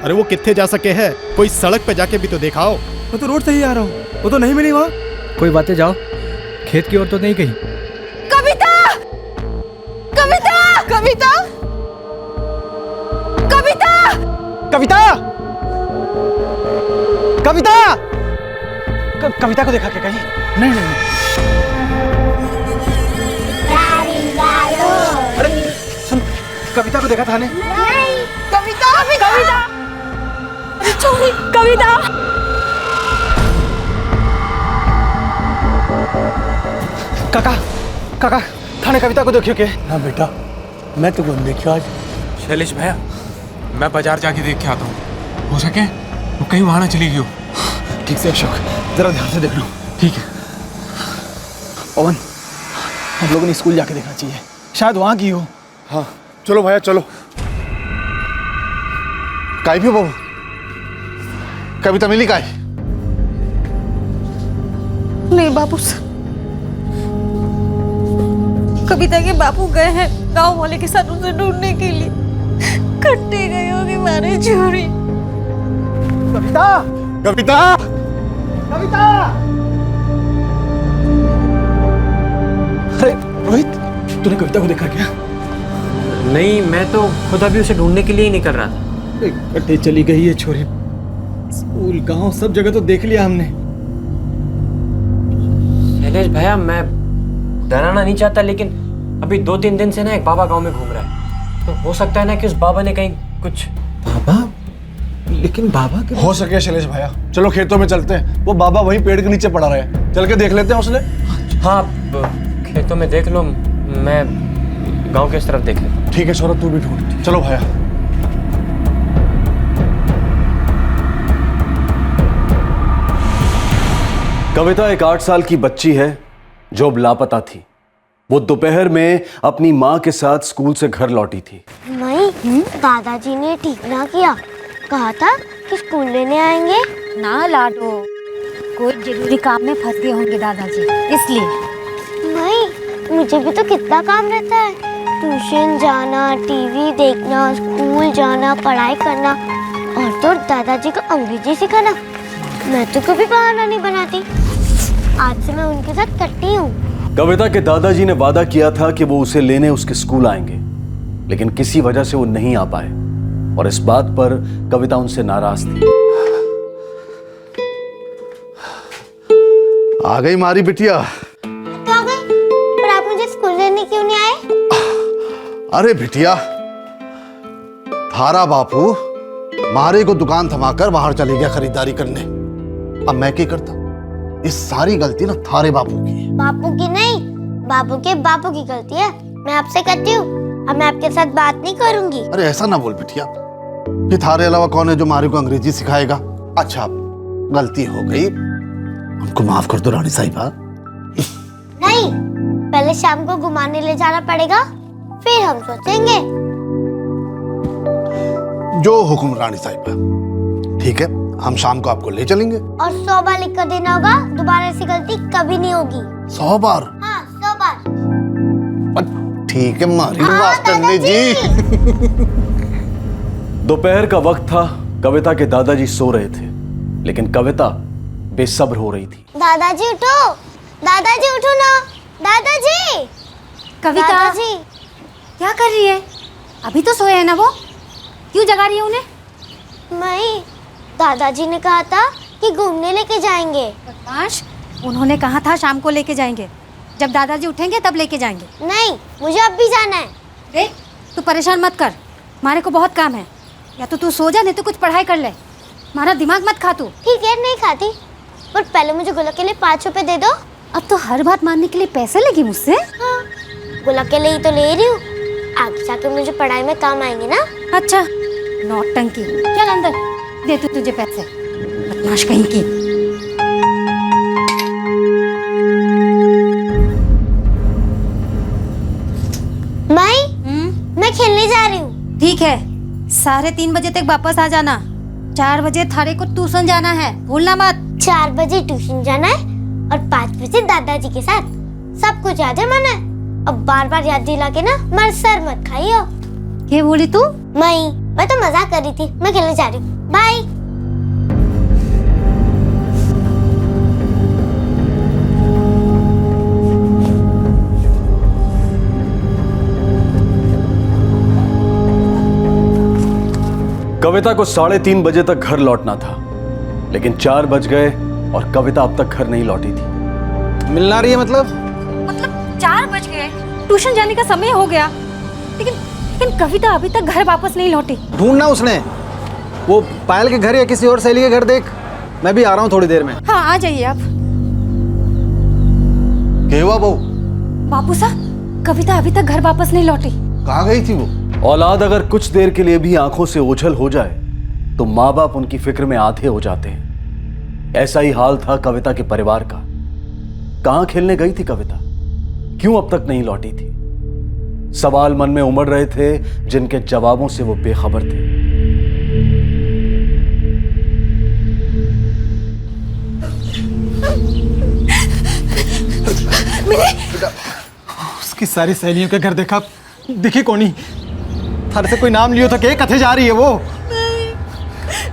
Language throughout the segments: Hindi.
अरे वो कितने जा सके है, कोई सड़क पे जाके भी तो दिखाओ। मैं तो रोड से ही आ रहा हूँ, वो तो नहीं मिली वहाँ। कोई बातें जाओ, खेत की ओर तो नहीं गई। कविता, कविता, कविता, कविता, कविता, कविता, कविता को देखा क्या कहीं? नहीं नहीं नहीं। अरे सुन, कविता को देखा था ने? कविता, कविता, छोड़ी, कविता। काका, काका, थाने कविता को देखियो क्या? ना बेटा, मैं तो कौन देखियो आज। शैलेश भैया, मैं बाजार जाके देख के आता हूँ। हो सके वो कहीं वहां ना चली गई हो। ठीक से अशोक, जरा ध्यान से देख लो। ठीक है। पवन, हम लोगों ने स्कूल जाके देखना चाहिए, शायद वहां की हो। हाँ चलो भैया चलो। काय भी बाबू, कविता मिली काय? नहीं बापू, कविता के बापू गए हैं गांव वाले के साथ उसे ढूंढने के लिए। कट्टे गए होंगे मारे चोरी। कविता, कविता, कविता। अरे रोहित, तूने कविता को देखा क्या? नहीं, मैं तो खुद अभी उसे ढूंढने के लिए ही निकल रहा था। कट्टे चली गई है छोरी। स्कूल, गांव, सब जगह तो देख लिया हमने। शैलेश भैया, मैं डराना नहीं चाहता, लेकिन अभी 2-3 दिन से ना एक बाबा गांव में घूम रहा है, तो हो सकता है ना कि उस बाबा ने कहीं कुछ। बाबा? लेकिन बाबा के हो सके शैलेश भैया, चलो खेतों में चलते हैं। वो बाबा वहीं पेड़ के नीचे पड़ा रहे, चल के देख लेते हैं उसने। हाँ, खेतों में देख लो, मैं गांव के इस तरफ देख लेता हूँ। ठीक है सौरभ, तू भी ढूंढ। चलो भैया। कविता एक 8 साल की बच्ची है जो अब लापता थी। वो दोपहर में अपनी माँ के साथ स्कूल से घर लौटी थी। नहीं, दादाजी ने ठीक ना किया, कहा था कि स्कूल लेने आएंगे। ना लाडो, कोई जरूरी काम में फंस गए होंगे दादाजी, इसलिए। नहीं, मुझे भी तो कितना काम रहता है, ट्यूशन जाना, टीवी देखना, स्कूल जाना, पढ़ाई करना, और तो दादाजी को अंग्रेजी सिखाना। मैं तो कभी बहाना नहीं बनाती। आज से मैं उनके साथ कट्टी हूँ। कविता के दादाजी ने वादा किया था कि वो उसे लेने उसके स्कूल आएंगे, लेकिन किसी वजह से वो नहीं आ पाए और इस बात पर कविता उनसे नाराज थी। आ गई मारी बिटिया। तो आ गई, पर आप मुझे स्कूल लेने क्यों नहीं आए? अरे बिटिया, थारा बापू मारे को दुकान थमाकर बाहर चले गया खरीदारी करने। अब मैं क्या करता? इस सारी गलती ना थारे बापू की है। बापू की नहीं, बापू के बापू की गलती है। मैं आपसे कहती हूँ, अब मैं आपके साथ बात नहीं करूंगी। अरे ऐसा ना बोल बिटिया, फिर थारे अलावा कौन है जो मारे को अंग्रेजी सिखाएगा? अच्छा, गलती हो गई, हमको माफ कर दो रानी साहिबा। नहीं, पहले शाम को घुमाने ले जाना पड़ेगा, फिर हम सोचेंगे। जो हुक्म रानी साहिबा। ठीक है, हम शाम को आपको ले चलेंगे। और 100 बार लिख कर देना होगा, दोबारा ऐसी गलती कभी नहीं होगी। 100 बार? हाँ, 100 बार। ठीक है मारी मास्टरनी जी। दोपहर का वक्त था, कविता के दादाजी सो रहे थे, लेकिन कविता बेसब्र हो रही थी। दादाजी उठो, दादाजी उठो ना, दादाजी। कविता, दादाजी क्या कर रही है? अभी तो सोए है ना वो, क्यों जगा रही है उन्हें? नहीं, दादाजी ने कहा था कि घूमने लेके जाएंगे। बदमाश, उन्होंने कहा था शाम को लेके जाएंगे, जब दादाजी उठेंगे तब लेके जाएंगे। नहीं, मुझे अब भी जाना है। देख, तू परेशान मत कर, मारे को बहुत काम है, या तो तू सो जा, नहीं तो कुछ पढ़ाई कर ले। मारा दिमाग मत खा तू। ठीक है, नहीं खाती, पर पहले मुझे गुलाब के लिए 5 रुपए दे दो। अब तो हर बात मानने के लिए पैसे लेगी मुझसे? हाँ, गुलाब के लिए ही तो ले रही हूँ, आगे जाकर मुझे पढ़ाई में काम आएंगे ना। अच्छा, नौटंकी, चल अंदर, दे तू तुझे पैसे, बदमाश कहीं की। मैं खेलने जा रही हूँ। ठीक है, 3:30 बजे तक वापस आ जाना। 4 बजे थारे को ट्यूशन जाना है, भूलना मत। 4 बजे ट्यूशन जाना है और 5 बजे दादाजी के साथ। सब कुछ याद है मैंने। अब बार बार याद दिला के ना मेरा सर मत खाइयो। क्या बोली तू? मैं मैं तो मजाक कर रही थी, मैं खेलने जा रही हूँ, बाय। कविता को 3:30 बजे तक घर लौटना था, लेकिन 4 बज गए और कविता अब तक घर नहीं लौटी थी। मिलना रही है मतलब? 4 बज गए, ट्यूशन जाने का समय हो गया, लेकिन कविता अभी तक घर वापस नहीं लौटी। ढूंढना उसने, वो पायल के घर या किसी और सहेली के घर देख। मैं भी आ रहा हूँ थोड़ी देर में। हाँ आ जाइए आप। क्या हुआ बहू? बापू साहब, कविता अभी तक घर वापस नहीं लौटी। कहाँ गई थी वो? औलाद अगर कुछ देर के लिए भी आंखों से ओझल हो जाए तो माँ बाप उनकी फिक्र में आधे हो जाते हैं। ऐसा ही हाल था कविता के परिवार का। कहां खेलने गई थी कविता? क्यों अब तक नहीं लौटी थी? सवाल मन में उमड़ रहे थे जिनके जवाबों से वो बेखबर थे। उसकी सारी सहेलियों के घर देखा, दिखी कोनी। थारे से कोई नाम लियो था, कथे जा रही है वो?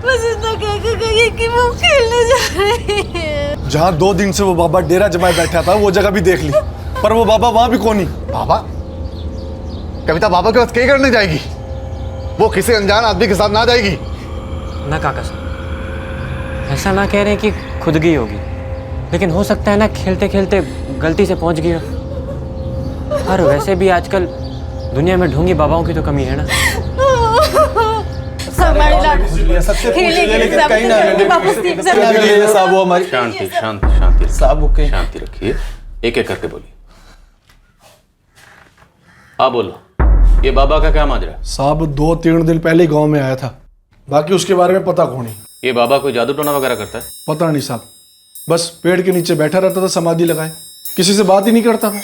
बस इतना कह के गई कि वो खेलने जा रही है। जहाँ 2 दिन से वो बाबा डेरा जमाए बैठा था वो जगह भी देख ली, पर वो बाबा वहां भी कौन ही। बाबा? कविता बाबा के पास क्या करने जाएगी? वो किसी अनजान आदमी के साथ ना जाएगी। ना काका साहब, ऐसा ना कह रहे हैं कि खुद गई होगी, लेकिन हो सकता है ना खेलते खेलते गलती से पहुंच गई हो। और वैसे भी आजकल दुनिया में ढोंगी बाबाओं की तो कमी है ना। हमारे लाडू खेलेंगे कहीं ना साहब, वो हमारी शांति शांति शांति साहब, ओके शांति रखिए, एक एक करके बोलिए। हाँ बोलो, ये बाबा का क्या माजरा? साहब 2-3 दिन पहले गांव में आया था, बाकी उसके बारे में पता कौन ही। ये बाबा कोई जादू टोना वगैरह करता है? पता नहीं साहब, बस पेड़ के नीचे बैठा रहता था समाधि लगाए, किसी से बात ही नहीं करता था।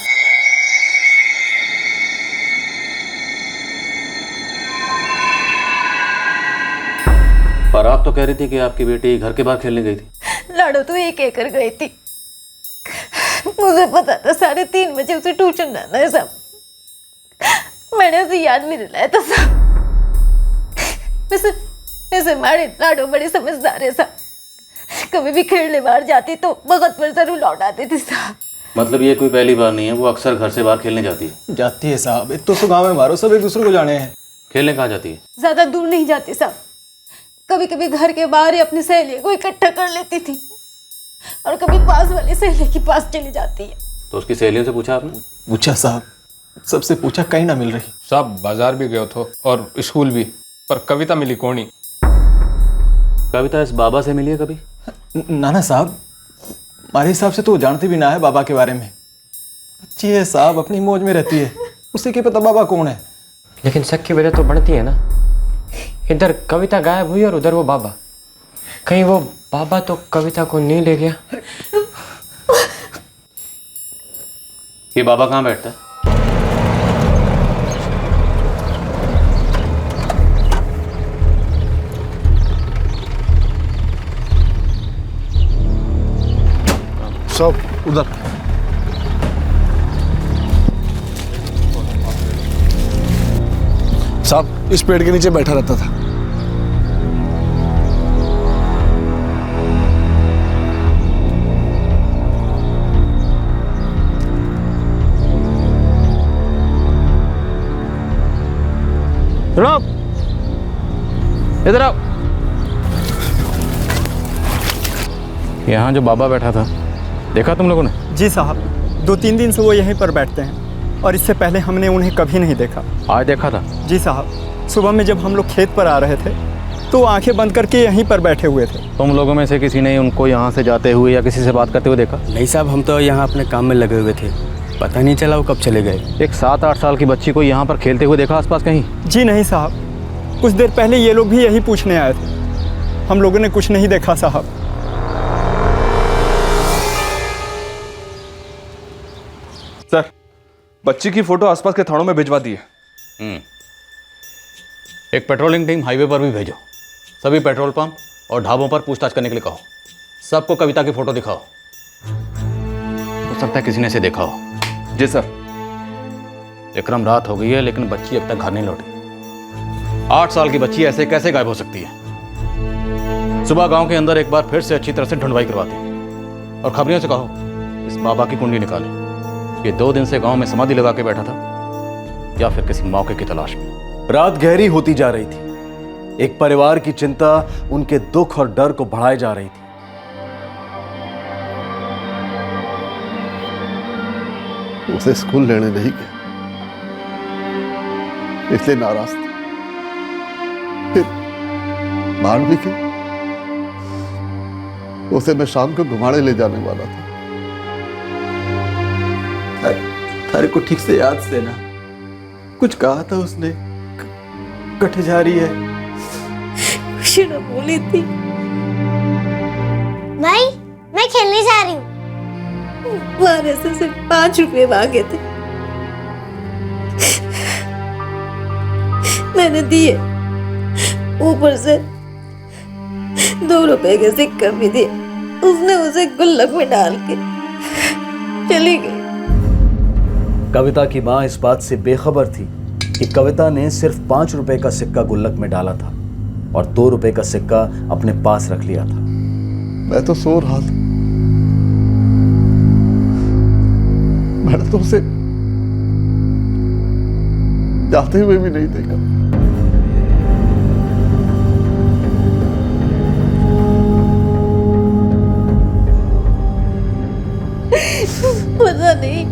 पर आप तो कह रही थी कि आपकी बेटी घर के बाहर खेलने गई थी। लाडो तो ये कहकर गई थी, मुझे पता था 3:30 बजे उसे ट्यूशन जाना है सब। मैंने उसे याद नहीं दिलाया था सब। वैसे हमारे लाडो बड़े समझदार है सब। कभी भी खेलने बाहर जाती तो वक्त पर जरूर लौट आती थी साहब। मतलब ये कोई पहली बार नहीं है, वो अक्सर घर से बाहर खेलने जाती है? जाती है साहब, एक तो गाँव में मारो सब एक दूसरे को जाने हैं। खेलने कहाँ जाती है? ज्यादा दूर नहीं जाती साहब, कभी कभी घर के बाहर ही अपनी सहेलियों को इकट्ठा कर लेती थी, और कभी पास वाली सहेली के पास चली जाती है। तो उसकी सहेलियों से पूछा आपने? पूछा साहब, सबसे पूछा, कहीं ना मिल रही। साहब बाजार भी गए थे और स्कूल भी, पर कविता मिली कौन ही। कविता इस बाबा से मिली है कभी? ना साहब, हमारे हिसाब से तो जानती भी ना है बाबा के बारे में। अच्छी है साहब, अपनी मौज में रहती है, उसे क्या पता बाबा कौन है। लेकिन शक की वजह तो बढ़ती है ना। इधर कविता गायब हुई और उधर वो बाबा। कहीं वो बाबा तो कविता को नहीं ले गया? ये बाबा कहाँ बैठता है? सब उधर। साहब इस पेड़ के नीचे बैठा रहता था। इधर आओ। यहाँ जो बाबा बैठा था देखा तुम लोगों ने? जी साहब, 2-3 दिन से वो यहीं पर बैठते हैं और इससे पहले हमने उन्हें कभी नहीं देखा। आज देखा था? जी साहब, सुबह में जब हम लोग खेत पर आ रहे थे तो आंखें बंद करके यहीं पर बैठे हुए थे। तुम लोगों में से किसी ने उनको यहाँ से जाते हुए या किसी से बात करते हुए देखा? नहीं साहब, हम तो यहाँ अपने काम में लगे हुए थे, पता नहीं चला वो कब चले गए। एक 7-8 साल की बच्ची को यहाँ पर खेलते हुए देखा आसपास कहीं? जी नहीं साहब, कुछ देर पहले ये लोग भी यही पूछने आए थे, हम लोगों ने कुछ नहीं देखा साहब। सर, बच्ची की फोटो आसपास के थानों में भिजवा दी है। एक पेट्रोलिंग टीम हाईवे पर भी भेजो, सभी पेट्रोल पंप और ढाबों पर पूछताछ करने के लिए कहो। सबको कविता की फोटो दिखाओ, हो सकता है किसी ने इसे देखा हो। जी सर। विक्रम, रात हो गई है लेकिन बच्ची अब तक घर नहीं लौटी। 8 साल की बच्ची ऐसे कैसे गायब हो सकती है? सुबह गांव के अंदर एक बार फिर से अच्छी तरह से ढूंढवाई करवाते हैं और खबरियों से कहो इस बाबा की कुंडली निकाले। ये 2 दिन से गांव में समाधि लगा के बैठा था या फिर किसी मौके की तलाश में। रात गहरी होती जा रही थी। एक परिवार की चिंता उनके दुख और डर को बढ़ाए जा रही थी। उसे स्कूल लेने नहीं गए, इसलिए नाराज थे। फिर मान भी गई। उसे मैं शाम को घुमाने ले जाने वाला था। थारे को ठीक से याद से ना कुछ कहा था उसने, कट जा रही है। खुशी ना बोली थी भाई मैं खेलने जा रही हूँ। मारे से सिर्फ 5 रुपए मांगे थे, मैंने दिए, ऊपर से 2 रुपए के सिक्के भी दिए। उसने उसे गुल्लक में डाल के चली गई। कविता की मां इस बात से बेखबर थी कि कविता ने सिर्फ 5 रुपए का सिक्का गुल्लक में डाला था और 2 रुपए का सिक्का अपने पास रख लिया था। मैं तो सो रहा था, मैंने तो उसे जाते हुए भी नहीं देखा। पता नहीं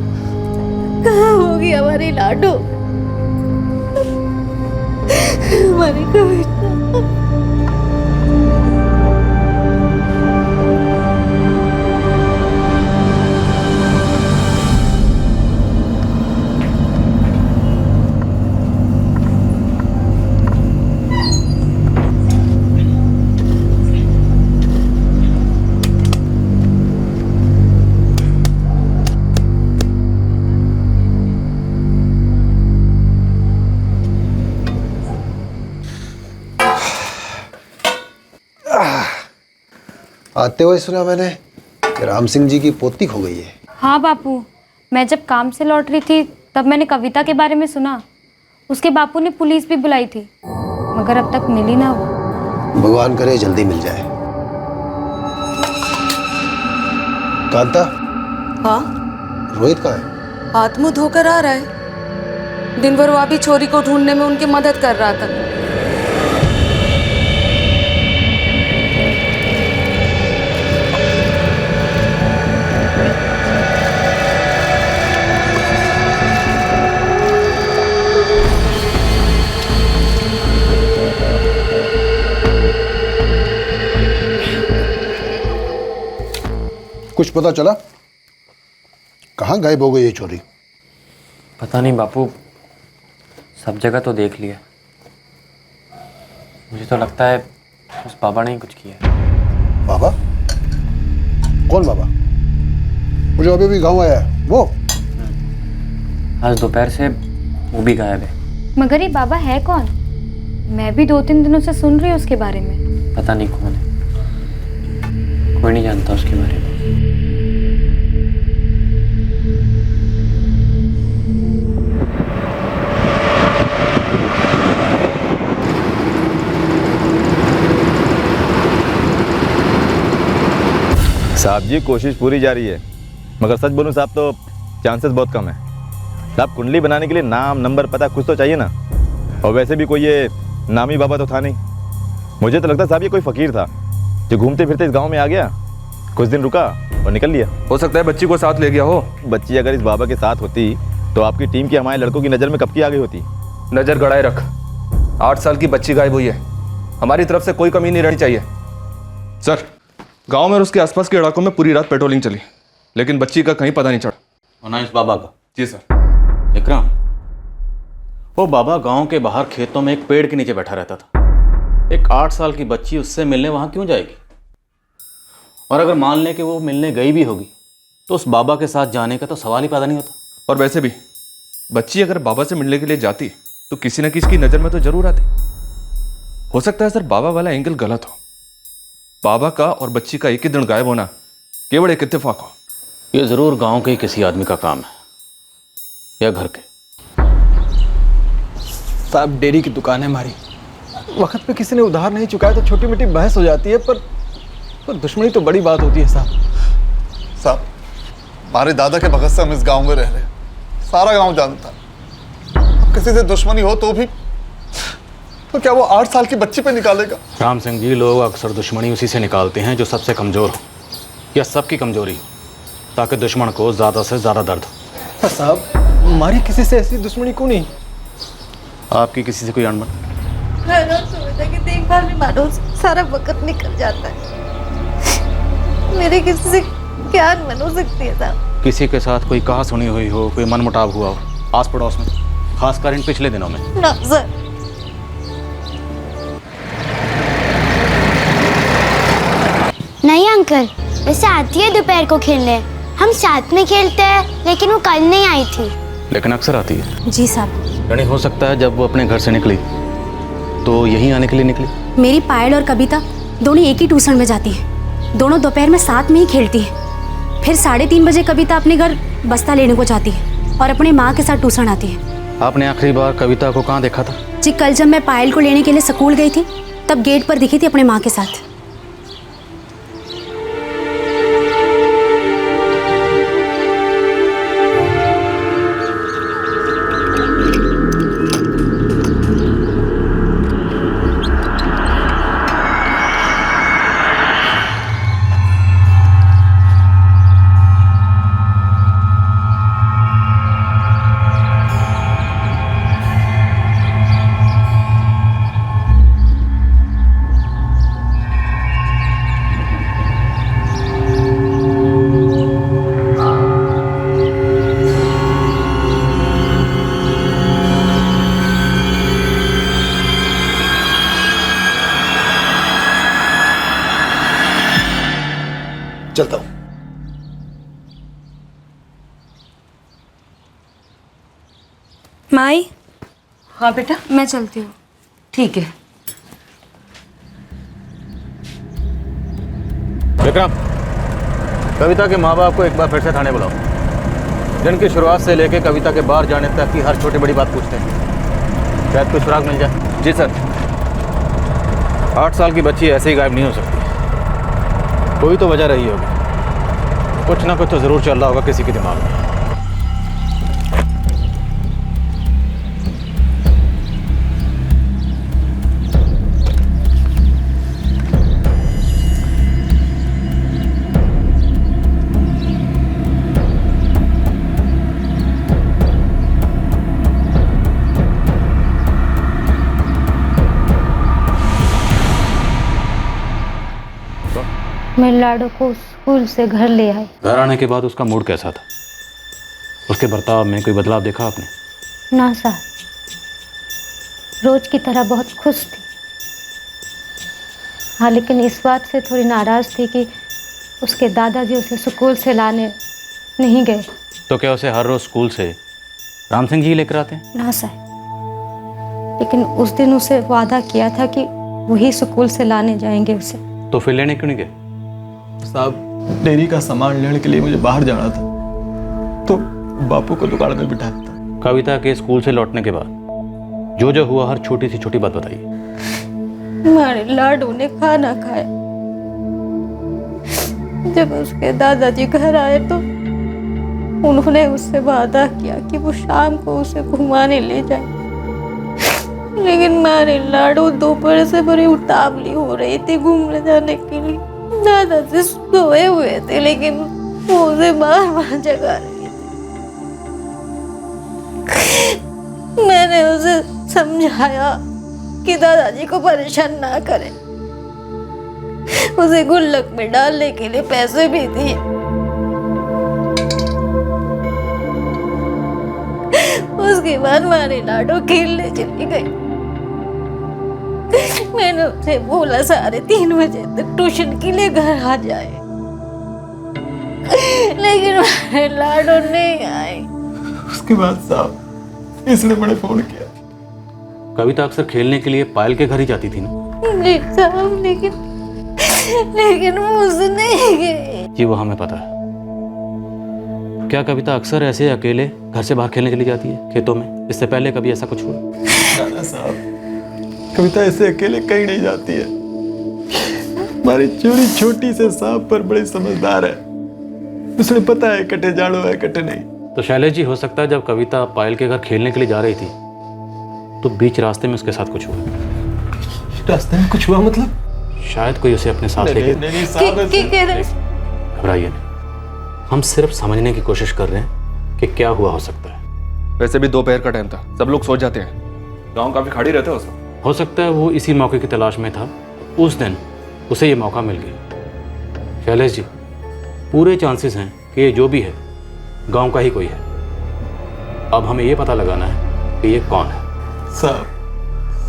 कहाँ होगी हमारी लाडो, हमारी कविता। आते हुए सुना मैंने कि राम सिंह जी की पोती खो गई है। हाँ बापू, मैं जब काम से लौट रही थी तब मैंने कविता के बारे में सुना। उसके बापू ने पुलिस भी बुलाई थी मगर अब तक मिली ना वो। भगवान करे जल्दी मिल जाए। कांता। हाँ रोहित कहाँ है? हाथ मुंह धोकर आ रहा है। दिन भर वो अभी छोरी को ढूंढने में उनकी मदद कर रहा था। कुछ पता चला? कहाँ गायब हो गई ये चोरी? पता नहीं बापू, सब जगह तो देख लिया। मुझे तो लगता है उस बाबा ने ही कुछ किया है। बाबा? कौन बाबा? मुझे अभी भी गाँव आया है वो? आज दोपहर से वो भी गायब है। मगर ये बाबा है कौन? मैं भी 2-3 दिनों से सुन रही हूँ उसके बारे में। पता नहीं कौन है, कोई नहीं जानता उसके बारे में। साहब जी कोशिश पूरी जारी है, मगर सच बोलूं साहब तो चांसेस बहुत कम है। साहब कुंडली बनाने के लिए नाम नंबर पता कुछ तो चाहिए ना, और वैसे भी कोई ये नामी बाबा तो था नहीं। मुझे तो लगता साहब ये कोई फकीर था जो घूमते फिरते इस गांव में आ गया, कुछ दिन रुका और निकल लिया। हो सकता है बच्ची को साथ ले गया हो। बच्ची अगर इस बाबा के साथ होती तो आपकी टीम की हमारे लड़कों की नज़र में कब की आ गई होती। नज़र गड़ाए रख, 8 साल की बच्ची गायब हुई है, हमारी तरफ से कोई कमी नहीं रहनी चाहिए। सर, गांव में और उसके आसपास के इलाकों में पूरी रात पेट्रोलिंग चली, लेकिन बच्ची का कहीं पता नहीं चढ़ा। और ना इस बाबा का। जी सर। विक्रम, वो बाबा गांव के बाहर खेतों में एक पेड़ के नीचे बैठा रहता था। एक 8 साल की बच्ची उससे मिलने वहां क्यों जाएगी? और अगर मान लें कि वो मिलने गई भी होगी तो उस बाबा के साथ जाने का तो सवाल ही पैदा नहीं होता। और वैसे भी बच्ची अगर बाबा से मिलने के लिए जाती तो किसी न किसी की नज़र में तो जरूर आती। हो सकता है सर बाबा वाला एंगल गलत हो। बाबा का और बच्ची का एक ही दिन गायब होना केवल एक इत्तेफाक हो। ये जरूर गांव के किसी आदमी का काम है या घर के। साहब डेयरी की दुकान है हमारी, वक्त पे किसी ने उधार नहीं चुकाया तो छोटी मोटी बहस हो जाती है, पर दुश्मनी तो बड़ी बात होती है साहब। साहब, हमारे दादा के भगत से हम इस गांव में रह रहे हैं, सारा गांव जानता है। अब किसी से दुश्मनी हो तो क्या वो 8 साल की बच्ची पे निकालेगा? राम सिंह जी, लोग अक्सर दुश्मनी उसी से निकालते हैं जो सबसे कमज़ोर हो या सबकी कमजोरी हो, ताकि दुश्मन को ज़्यादा से ज़्यादा दर्द हो। पर साहब, हमारी किसी से ऐसी दुश्मनी क्यों नहीं? आपकी किसी से कोई अनबन? की देखभाल में मानो सारा वक्त निकल जाता है। मेरे किसी से क्या अनबन हो सकती है साहब? किसी के साथ कोई कहा सुनी हुई हो, कोई मनमुटाव हुआ हो आस पड़ोस में, खासकर इन पिछले दिनों में? ना सर। नहीं अंकल, वैसे आती है दोपहर को खेलने, हम साथ में खेलते हैं, लेकिन वो कल नहीं आई थी। लेकिन अक्सर आती है। जी साहब। यानी हो सकता है जब वो अपने घर से निकली तो यहीं आने के लिए निकली। मेरी पायल और कविता दोनों एक ही ट्यूशन में जाती हैं, दोनों दोपहर में साथ में ही खेलती हैं। फिर 3:30 बजे कविता अपने घर बस्ता लेने को जाती है और अपने माँ के साथ ट्यूशन आती है। आपने आखिरी बार कविता को कहाँ देखा था? जी, कल जब मैं पायल को लेने के लिए स्कूल गई थी तब गेट पर दिखी थी अपने माँ के साथ। चलता हूं। माई। हाँ बेटा, मैं चलती हूँ। ठीक है। विक्रम, कविता के माँ बाप को एक बार फिर से थाने बुलाओ। दिन की शुरुआत से लेकर कविता के बाहर जाने तक की हर छोटी बड़ी बात पूछते हैं, शायद कोई सुराग मिल जाए। जी सर। 8 साल की बच्ची ऐसे ही गायब नहीं हो सकती, कोई तो वजह रही होगी, कुछ ना कुछ तो जरूर चल रहा होगा किसी के दिमाग में। मैं लाडो को स्कूल से घर ले आई। घर आने के बाद उसका मूड कैसा था? उसके बर्ताव में कोई बदलाव देखा आपने? ना साहब, रोज की तरह बहुत खुश थी। हाँ, लेकिन इस बात से थोड़ी नाराज थी कि उसके दादाजी उसे स्कूल से लाने नहीं गए। तो क्या उसे हर रोज स्कूल से राम सिंह जी लेकर आते हैं? ना साहब, लेकिन उस दिन उसे वादा किया था कि वही स्कूल से लाने जाएंगे उसे। तो फिर लेने क्यों नहीं गए? साहब, डेयरी का सामान लेने के लिए मुझे बाहर जाना था, तो बापू को दुकान में बिठाया था। कविता के स्कूल से लौटने के बाद जो जो हुआ, हर छोटी सी छोटी बात बताइए। हमारे लाडू ने खाना खाया। जब उसके दादाजी घर आए तो उन्होंने उससे वादा किया कि वो शाम को उसे घुमाने ले जाए, लेकिन हमारे लाडू दोपहर से बड़ी उतावली हो रही थी घूमने जाने के लिए। दादाजी सोए हुए थे, लेकिन वो उसे बार बार जगा रही थी। मैंने उसे समझाया कि दादाजी को परेशान ना करें, उसे गुल्लक में डालने के लिए पैसे भी दिए। उसके बाद हमारी लाडो खेलने चली गई। मैंने उसे बोला 3:30 बजे तक ट्यूशन के लिए घर आ जाए, लेकिन हमारे लाडो नहीं आए। उसके बाद साहब इसने बड़े फोन किया। कविता अक्सर खेलने के लिए पायल के घर ही जाती थी ना? जी साहब, लेकिन वो उससे नहीं गए। जी वो हमें पता है। क्या कविता अक्सर ऐसे अकेले घर से बाहर खेलने के लिए जाती है खेतों में? इससे पहले कभी ऐसा कुछ हुआ? ना साहब, कविता ऐसे अकेले कहीं नहीं जाती है। हमारी चोरी छोटी से सांप पर बड़ी समझदार है, उसे पता है कटे जाड़ो है कटे नहीं। तो शैलेश जी, हो सकता है जब कविता पायल के घर खेलने के लिए जा रही थी तो बीच रास्ते में उसके साथ कुछ हुआ। रास्ते में कुछ हुआ मतलब? शायद कोई उसे अपने साथ लेके घबराइए नहीं, हम सिर्फ समझने की कोशिश कर रहे हैं कि क्या हुआ हो सकता है। वैसे भी दोपहर का टाइम था, सब लोग सो जाते हैं, गांव काफी खाली रहता है उस वक्त। हो सकता है वो इसी मौके की तलाश में था, उस दिन उसे ये मौका मिल गया। शैलेश जी, पूरे चांसेस हैं कि ये जो भी है गांव का ही कोई है। अब हमें ये पता लगाना है कि ये कौन है। साहब,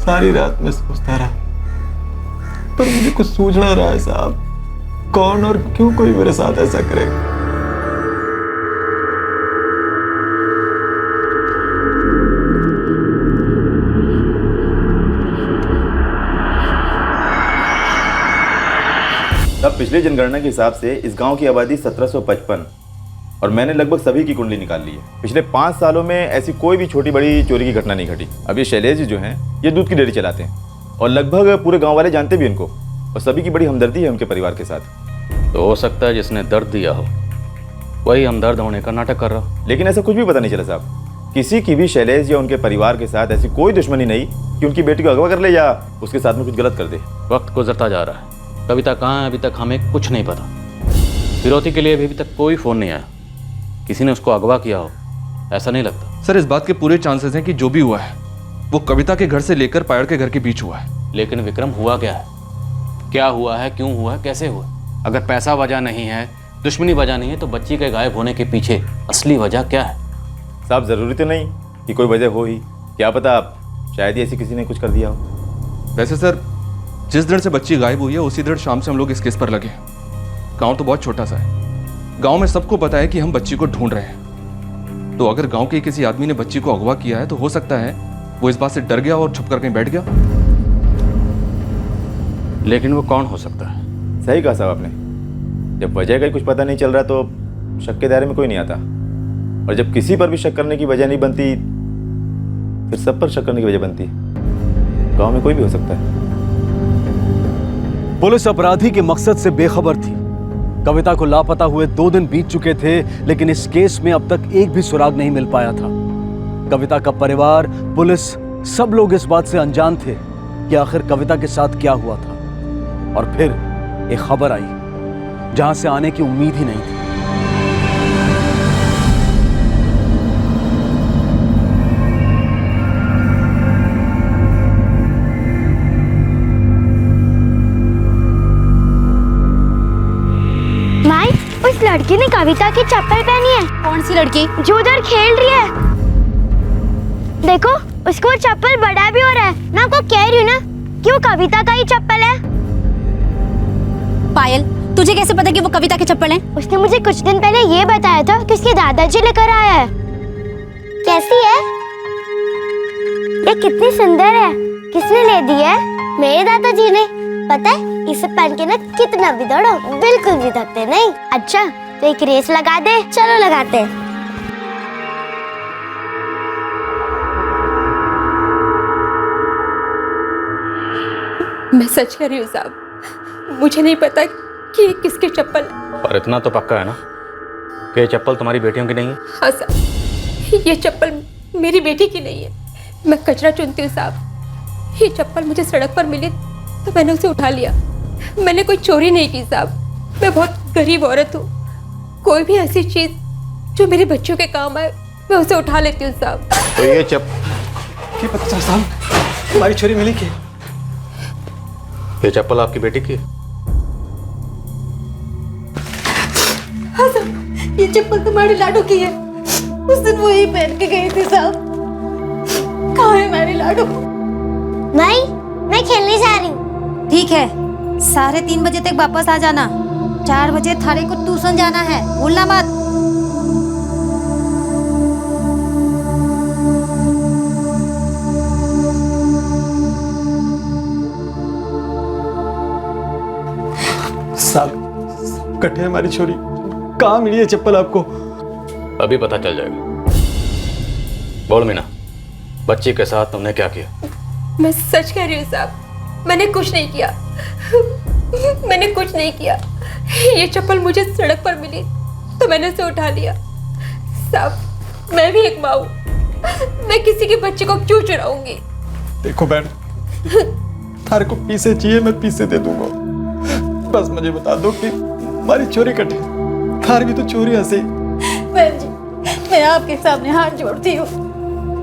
सारी रात में सोचता रहा पर मुझे कुछ सूझ ना रहा है साहब, कौन और क्यों कोई मेरे साथ ऐसा करेगा। तब पिछले जनगणना के हिसाब से इस गांव की आबादी 1755 और मैंने लगभग सभी की कुंडली निकाल ली है। पिछले 5 सालों में ऐसी कोई भी छोटी बड़ी चोरी की घटना नहीं घटी। अब ये शैलेश जी जो हैं, ये दूध की डेयरी चलाते हैं और लगभग पूरे गांव वाले जानते भी इनको और सभी की बड़ी हमदर्दी है उनके परिवार के साथ। तो हो सकता है जिसने दर्द दिया हो वही हमदर्द होने का नाटक कर रहा हो। लेकिन ऐसा कुछ भी पता नहीं चला साहब, किसी की भी शैलेश या उनके परिवार के साथ ऐसी कोई दुश्मनी नहीं कि उनकी बेटी को अगवा कर ले या उसके साथ में कुछ गलत कर दे। वक्त गुजरता जा रहा है, कविता कहाँ है अभी तक हमें कुछ नहीं पता। फिरौती के लिए अभी तक कोई फ़ोन नहीं आया, किसी ने उसको अगवा किया हो ऐसा नहीं लगता। सर, इस बात के पूरे चांसेस हैं कि जो भी हुआ है वो कविता के घर से लेकर पायल के घर के बीच हुआ है। लेकिन विक्रम, हुआ क्या है, क्या हुआ है, क्यों हुआ है, कैसे हुआ? अगर पैसा वजह नहीं है, दुश्मनी वजह नहीं है, तो बच्ची के गायब होने के पीछे असली वजह क्या है? साहब, ज़रूरी तो नहीं कि कोई वजह हो ही, क्या पता आप शायद ही ऐसी किसी ने कुछ कर दिया हो। वैसे सर, जिस दिन से बच्ची गायब हुई है उसी दिन शाम से हम लोग इस केस पर लगे हैं। गांव तो बहुत छोटा सा है, गांव में सबको पता है कि हम बच्ची को ढूंढ रहे हैं। तो अगर गांव के किसी आदमी ने बच्ची को अगवा किया है तो हो सकता है वो इस बात से डर गया और छुप कर कहीं बैठ गया। लेकिन वो कौन हो सकता है? सही कहा साहब आपने, जब वजह का ही कुछ पता नहीं चल रहा तो शक के दायरे में कोई नहीं आता, और जब किसी पर भी शक करने की वजह नहीं बनती फिर सब पर शक करने की वजह बनती। गांव में कोई भी हो सकता है। पुलिस अपराधी के मकसद से बेखबर थी। कविता को लापता हुए 2 दिन बीत चुके थे, लेकिन इस केस में अब तक एक भी सुराग नहीं मिल पाया था। कविता का परिवार, पुलिस, सब लोग इस बात से अनजान थे कि आखिर कविता के साथ क्या हुआ था। और फिर एक खबर आई जहां से आने की उम्मीद ही नहीं थी। माई, उस लड़की ने कविता की चप्पल पहनी है। कौन सी लड़की? जो उधर खेल रही है। देखो, उसको चप्पल बड़ा भी हो रहा है। मैं आपको कह रही हूँ ना कि वो कविता का ही चप्पल है। पायल, तुझे कैसे पता कि वो कविता के चप्पल हैं? उसने मुझे कुछ दिन पहले ये बताया था कि उसके दादाजी लेकर आया है। कैसी है? ये कितनी सुंदर है। किसने ले दी है? मेरे दादाजी ने। पता है, इसे पहन के ना कितना भी दौड़ो बिल्कुल भी थकते नहीं। अच्छा, तो एक रेस लगा दे। चलो लगाते हैं। मैं सच कह रही हूँ साहब, मुझे नहीं पता कि ये किसके चप्पल। और इतना तो पक्का है ना कि ये चप्पल तुम्हारी बेटियों की नहीं है? हाँ साहब, ये चप्पल मेरी बेटी की नहीं है। मैं कचरा चुनती हूँ साहब। ये चप्पल मुझे सड़क पर मिली तो मैंने उसे उठा लिया। मैंने कोई चोरी नहीं की साहब। मैं बहुत गरीब औरत हूँ। कोई भी ऐसी चीज़ जो मेरे बच्चों के काम आए मैं उसे उठा लेती हूँ साहब। तो ये क्या पता साहब, हमारी चोरी मिली क्या? ये चप्पल आपकी बेटी की है? हाँ साहब, ये चप्पल तुम्हारे लाडू की है। उस दिन वो ही पहन के गई थी साहब। कहाँ है हमारी लाडू? माई, मैं खेलने जा रही हूँ। ठीक है, 3:30 बजे तक वापस आ जाना। 4 बजे थारे को ट्यूशन जाना है, भूलना मत। साहब, कटे हमारी छोरी, कहाँ मिली है चप्पल आपको? अभी पता चल जाएगा। बोल मीना, बच्ची के साथ तुमने क्या किया? मैं सच कह रही हूँ साहब, मैंने कुछ नहीं किया। मैंने कुछ नहीं किया। ये चप्पल मुझे सड़क पर मिली तो मैंने उसे उठा लिया। साहब मैं भी एक माँ हूँ, मैं किसी के बच्चे को क्यों चुराऊंगी? देखो बहन, थारे को पीसे चाहिए मैं पीसे दे दूंगा, बस मुझे बता दो कि हमारी चोरी कटे, थारी भी तो चोरी हंसी। बहन जी, मैं आपके सामने हाथ जोड़ती हूँ,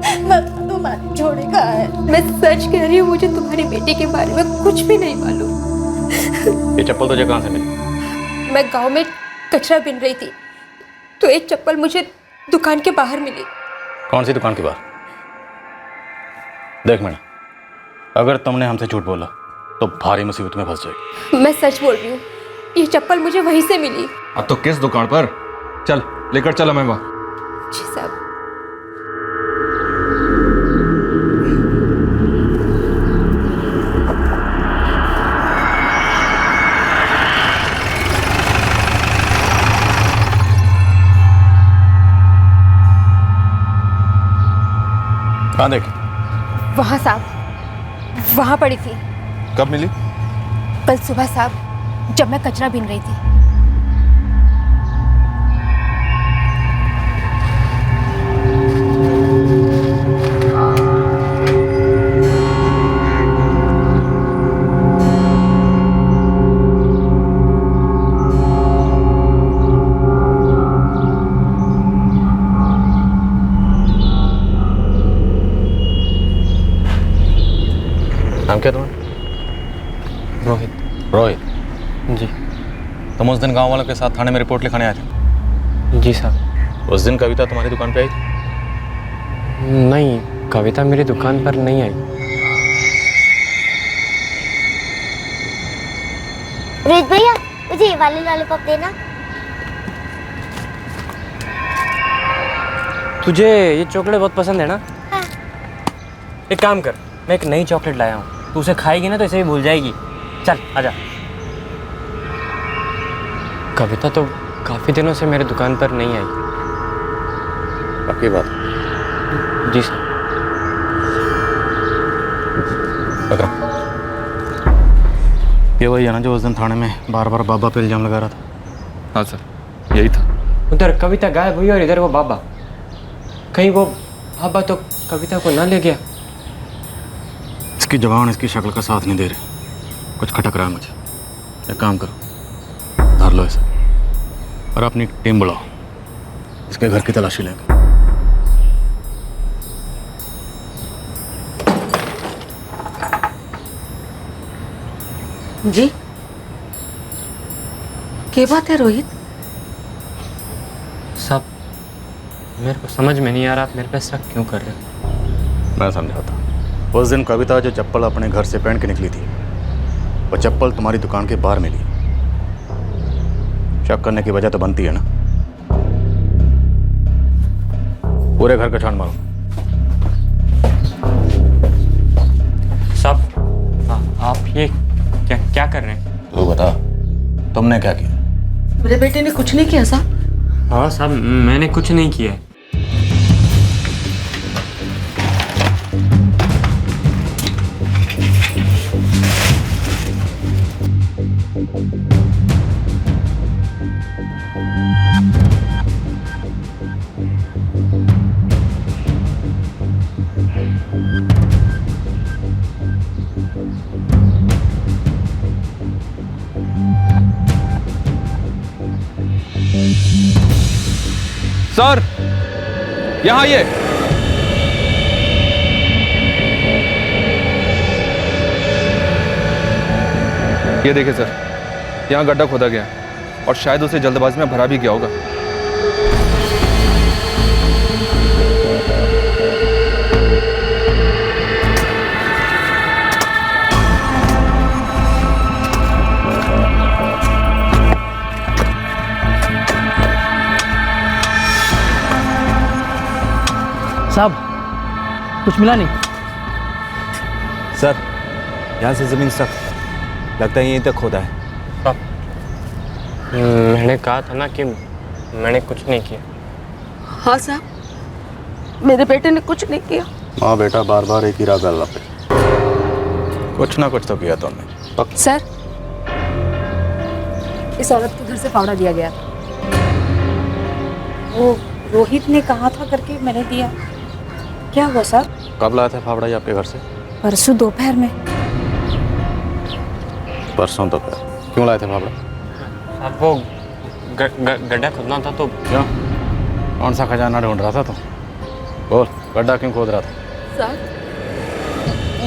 तुम्हारी चोरी कहाँ है? मैं सच कह रही हूँ, मुझे तुम्हारी बेटी के बारे में कुछ भी नहीं मालूम। ये चप्पल तुझे कहाँ से मिली? मैं गांव में कचरा बिन रही थी तो एक चप्पल मुझे दुकान के बाहर मिली। कौन सी दुकान के बाहर? देख मैडम, अगर तुमने हमसे झूठ बोला तो भारी मुसीबत में फंस जाएगी। मैं सच बोल रही हूँ, ये चप्पल मुझे वहीं से मिली। अब तो किस दुकान पर? चल लेकर चल हमें वहाँ। जी साहब। कहाँ देख? वहाँ साहब, वहाँ पड़ी थी। कब मिली? कल सुबह साहब, जब मैं कचरा बीन रही थी। नाम क्या तुम्हारा? रोहित। रोहित जी। तुम उस दिन गांव वालों के साथ थाने में रिपोर्ट लिखाने आए थे? जी साहब। उस दिन कविता तुम्हारी दुकान पे आई थी? नहीं, कविता मेरी दुकान पर नहीं आई। रोहित भैया, मुझे ये वाली लॉलीपॉप देना। तुझे ये चॉकलेट बहुत पसंद है ना? हाँ। एक काम कर, मैं एक नई चॉकलेट लाया हूँ, तू उसे खाएगी ना तो इसे भी भूल जाएगी। चल आजा। कविता तो काफ़ी दिनों से मेरे दुकान पर नहीं आई। पक्की बात? जी सर। पकड़ो। ये वही है ना जो उस दिन थाने में बार बार बाबा पे इल्जाम लगा रहा था? हाँ सर, यही था। उधर कविता गायब हुई और इधर वो बाबा। कहीं वो बाबा तो कविता को ना ले गया? इसकी जबान इसकी शक्ल का साथ नहीं दे रही, कुछ खटक रहा है मुझे। एक काम करो, धर लो इसे और अपनी टीम बुलाओ, इसके घर की तलाशी लेंगे। जी क्या बात है रोहित? सब मेरे को समझ में नहीं आ रहा, आप मेरे पे शक क्यों कर रहे हो? मैं समझाता। उस दिन कविता जो चप्पल अपने घर से पहन के निकली थी, वो चप्पल तुम्हारी दुकान के बाहर मिली। शक करने की वजह तो बनती है ना। पूरे घर का छान मारो। साहब, आप ये क्या कर रहे हैं? तू बता, तुमने क्या किया? मेरे बेटे ने कुछ नहीं किया साहब। हाँ साहब, मैंने कुछ नहीं किया है। सर, यहाँ आइए। ये देखिए सर, यहाँ गड्ढा खोदा गया और शायद उसे जल्दबाजी में भरा भी गया होगा। साहब, कुछ मिला नहीं? सर, यहाँ से ज़मीन सख्त, लगता है यहीं तक खोदा है। मैंने कहा था ना कि मैंने कुछ नहीं किया। हाँ साहब, मेरे बेटे ने कुछ नहीं किया। माँ बेटा बार बार एक ही राग गला पे। कुछ ना कुछ तो किया तुमने। सर, इस औरत के घर से फावड़ा दिया गया। वो रोहित ने कहा था करके मैंने दिया। क्या हुआ सर? कब लाया था फावड़ा ये आपके घर से? परसों दोपहर में। परसों दोपहर? क्यों लाए थे फावड़ा? अब वो गड्ढा खोदना था तो। क्यों? कौन सा खजाना ढूंढ रहा था तुम? बोल, गड्ढा क्यों खोद रहा था? सर,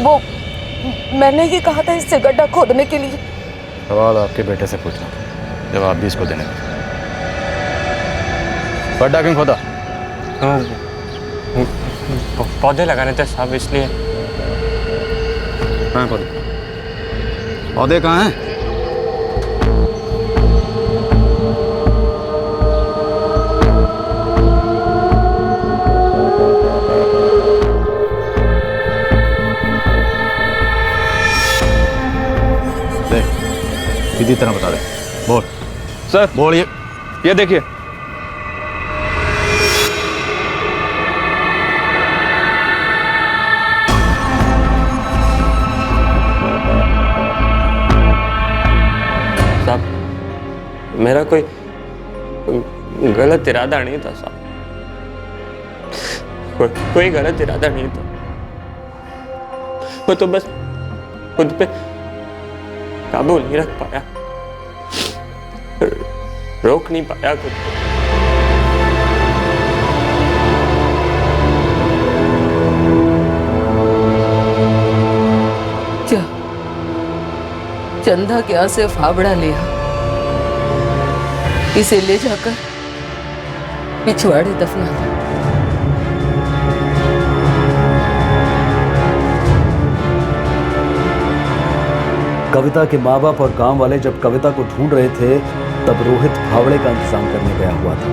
वो मैंने ही कहा था इससे गड्ढा खोदने के लिए। सवाल आपके बेटे से पूछना, जवाब भी इसको देने का। गड्ढा क्यों खोदा? पौधे लगाने थे साहब, इसलिए। कहाँ हैं पौधे? पौधे कहाँ हैं? सीधी तरह बता दे। बोल सर। बोल। ये देखिए। साहब, मेरा कोई गलत इरादा नहीं था साहब। कोई गलत इरादा नहीं था। मैं तो बस खुद पे काबू नहीं रख पाया, रोक नहीं पाया खुद को। क्या चंदा क्या से फावड़ा लिया? इसे ले जाकर पिछवाड़े दफना दो। कविता के माँ बाप और गांव वाले जब कविता को ढूंढ रहे थे तब रोहित फावड़े का इंतजाम करने गया हुआ था।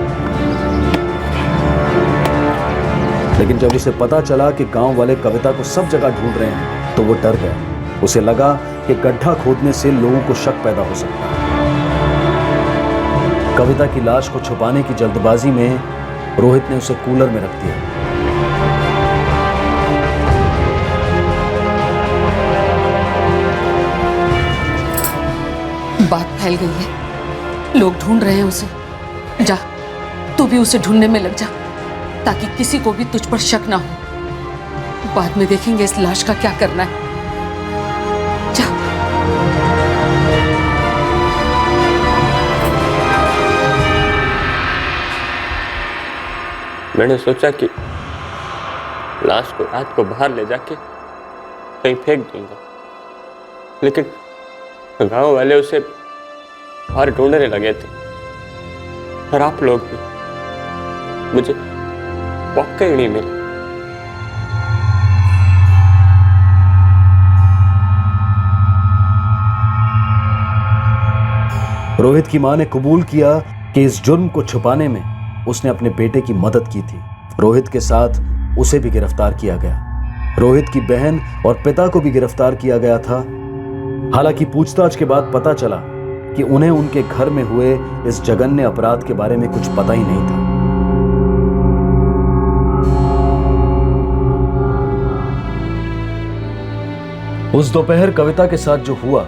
लेकिन जब उसे पता चला कि गांव वाले कविता को सब जगह ढूंढ रहे हैं तो वो डर गया। उसे लगा कि गड्ढा खोदने से लोगों को शक पैदा हो सकता है। कविता की लाश को छुपाने की जल्दबाजी में रोहित ने उसे कूलर में रख दिया। बात फैल गई है, लोग ढूंढ रहे हैं उसे। जा, तू भी उसे ढूंढने में लग जा, ताकि किसी को भी तुझ पर शक ना हो। बाद में देखेंगे इस लाश का क्या करना है। जा। मैंने सोचा कि लाश को रात को बाहर ले जाके कहीं फेंक दूंगा, लेकिन गांव वाले उसे बाहर ढूंढने लगे थे और आप लोग भी। मुझे मौका ही नहीं मिला। रोहित की मां ने कबूल किया कि इस जुर्म को छुपाने में उसने अपने बेटे की मदद की थी। रोहित के साथ उसे भी गिरफ्तार किया गया। रोहित की बहन और पिता को भी गिरफ्तार किया गया था। हालांकि पूछताछ के बाद पता चला कि उन्हें उनके घर में हुए इस जघन्य अपराध के बारे में कुछ पता ही नहीं था। उस दोपहर कविता के साथ जो हुआ,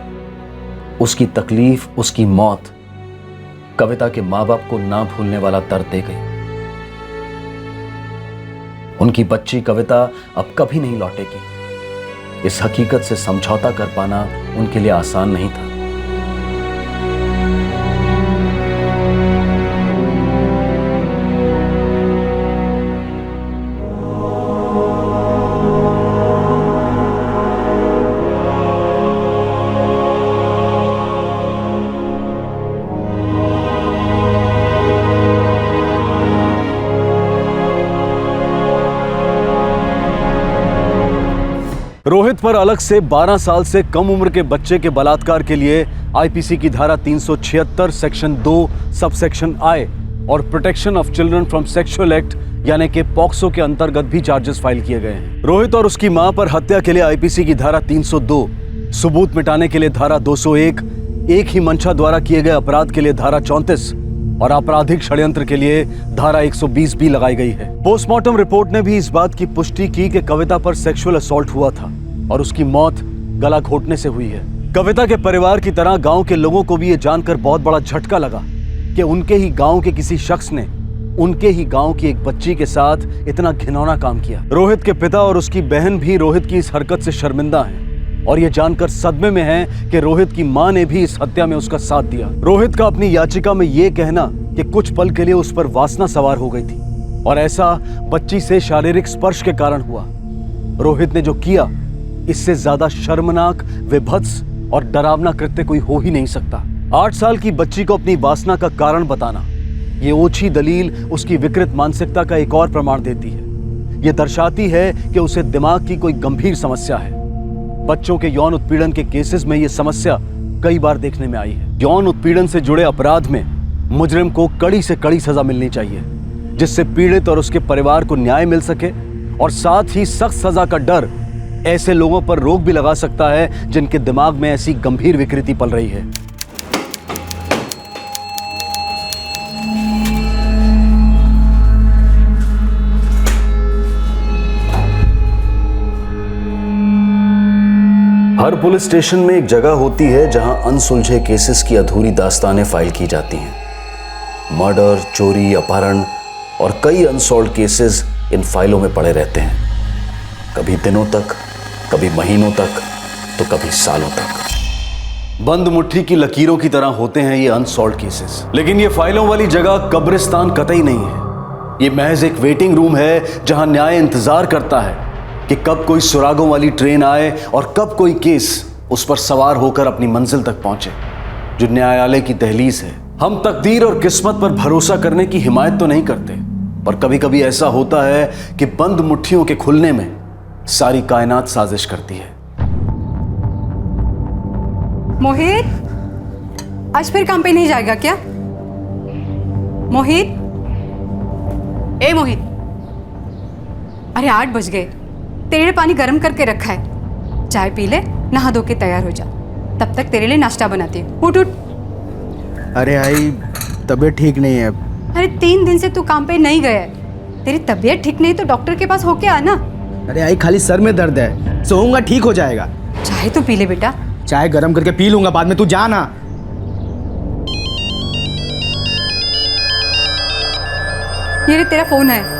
उसकी तकलीफ, उसकी मौत कविता के मां बाप को ना भूलने वाला दर्द दे गई। उनकी बच्ची कविता अब कभी नहीं लौटेगी। इस हकीकत से समझौता कर पाना उनके लिए आसान नहीं था। रोहित पर अलग से 12 साल से कम उम्र के बच्चे के बलात्कार के लिए आईपीसी की धारा 376 सेक्शन 2 सबसेक्शन आई और protection of children from sexual act यानी कि पॉक्सो के अंतर्गत भी चार्जेस फाइल किए गए हैं। रोहित और उसकी मां पर हत्या के लिए आईपीसी की धारा 302, सबूत मिटाने के लिए धारा 201, एक ही मंशा द्वारा किए गए अपराध के लिए धारा 34 और आपराधिक षड्यंत्र के लिए धारा 120 भी लगाई गई है। पोस्टमार्टम रिपोर्ट ने भी इस बात की पुष्टि की कि कविता पर सेक्सुअल असॉल्ट हुआ था और उसकी मौत गला घोटने से हुई है। कविता के परिवार की तरह गांव के लोगों को भी यह जानकर बहुत बड़ा झटका लगा कि उनके ही गांव के किसी शख्स ने उनके ही गांव की एक बच्ची के साथ इतना घिनौना काम किया। रोहित के पिता और उसकी बहन भी रोहित की इस हरकत से शर्मिंदा हैं और ये जानकर सदमे में हैं कि रोहित की मां ने भी इस हत्या में उसका साथ दिया। रोहित का अपनी याचिका में ये कहना कि कुछ पल के लिए उस पर वासना सवार हो गई थी और ऐसा बच्ची से शारीरिक स्पर्श के कारण हुआ। रोहित ने जो किया इससे ज्यादा शर्मनाक, विभत्स और डरावना कृत्य कोई हो ही नहीं सकता। 8 साल की बच्ची को अपनी वासना का कारण बताना, ये ओछी दलील उसकी विकृत मानसिकता का एक और प्रमाण देती है। ये दर्शाती है कि उसे दिमाग की कोई गंभीर समस्या है। बच्चों के यौन उत्पीड़न के केसेस में ये समस्या कई बार देखने में आई है। यौन उत्पीड़न से जुड़े अपराध में मुजरिम को कड़ी से कड़ी सजा मिलनी चाहिए, जिससे पीड़ित और उसके परिवार को न्याय मिल सके, और साथ ही सख्त सजा का डर ऐसे लोगों पर रोक भी लगा सकता है जिनके दिमाग में ऐसी गंभीर विकृति पल रही है। हर पुलिस स्टेशन में एक जगह होती है जहां अनसुलझे केसेस की अधूरी दास्तानें फाइल की जाती हैं। मर्डर, चोरी, अपहरण और कई अनसॉल्व्ड केसेस इन फाइलों में पड़े रहते हैं, कभी दिनों तक, कभी महीनों तक, तो कभी सालों तक। बंद मुट्ठी की लकीरों की तरह होते हैं ये अनसॉल्व्ड केसेस। लेकिन ये फाइलों वाली जगह कब्रिस्तान कतई नहीं है। ये महज एक वेटिंग रूम है जहां न्याय इंतजार करता है कि कब कोई सुरागों वाली ट्रेन आए और कब कोई केस उस पर सवार होकर अपनी मंजिल तक पहुंचे, जो न्यायालय की दहलीज है। हम तकदीर और किस्मत पर भरोसा करने की हिमायत तो नहीं करते, पर कभी कभी ऐसा होता है कि बंद मुट्ठियों के खुलने में सारी कायनात साजिश करती है। मोहित, आज फिर काम पे नहीं जाएगा क्या? मोहित, ए मोहित, अरे 8 बज गए, तेरे लिए पानी गर्म करके रखा है, चाय पी ले, नहा धो के तैयार हो जा, तब तक तेरे लिए नाश्ता बनाती है। उठ उठ। अरे आई, तबीयत ठीक नहीं है। अरे 3 दिन से तू काम पे नहीं गया है, तेरी तबीयत ठीक नहीं तो डॉक्टर के पास होके आना। अरे आई, खाली सर में दर्द है, सोऊंगा ठीक हो जाएगा। चाय तो पी ले बेटा। चाय गरम करके पी लूंगा, बाद में तू जा ना। ये रे तेरा फोन है।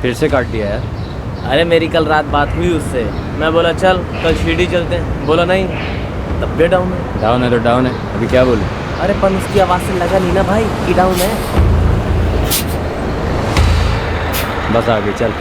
फिर से काट दिया यार। अरे मेरी कल रात बात हुई उससे, मैं बोला चल कल शिरडी चलते हैं, बोला नहीं, तब भी डाउन है। डाउन है तो डाउन है, अभी क्या बोलूं? अरे पर उसकी आवाज़ से लगा नहीं ना भाई कि डाउन है। बस आगे चल।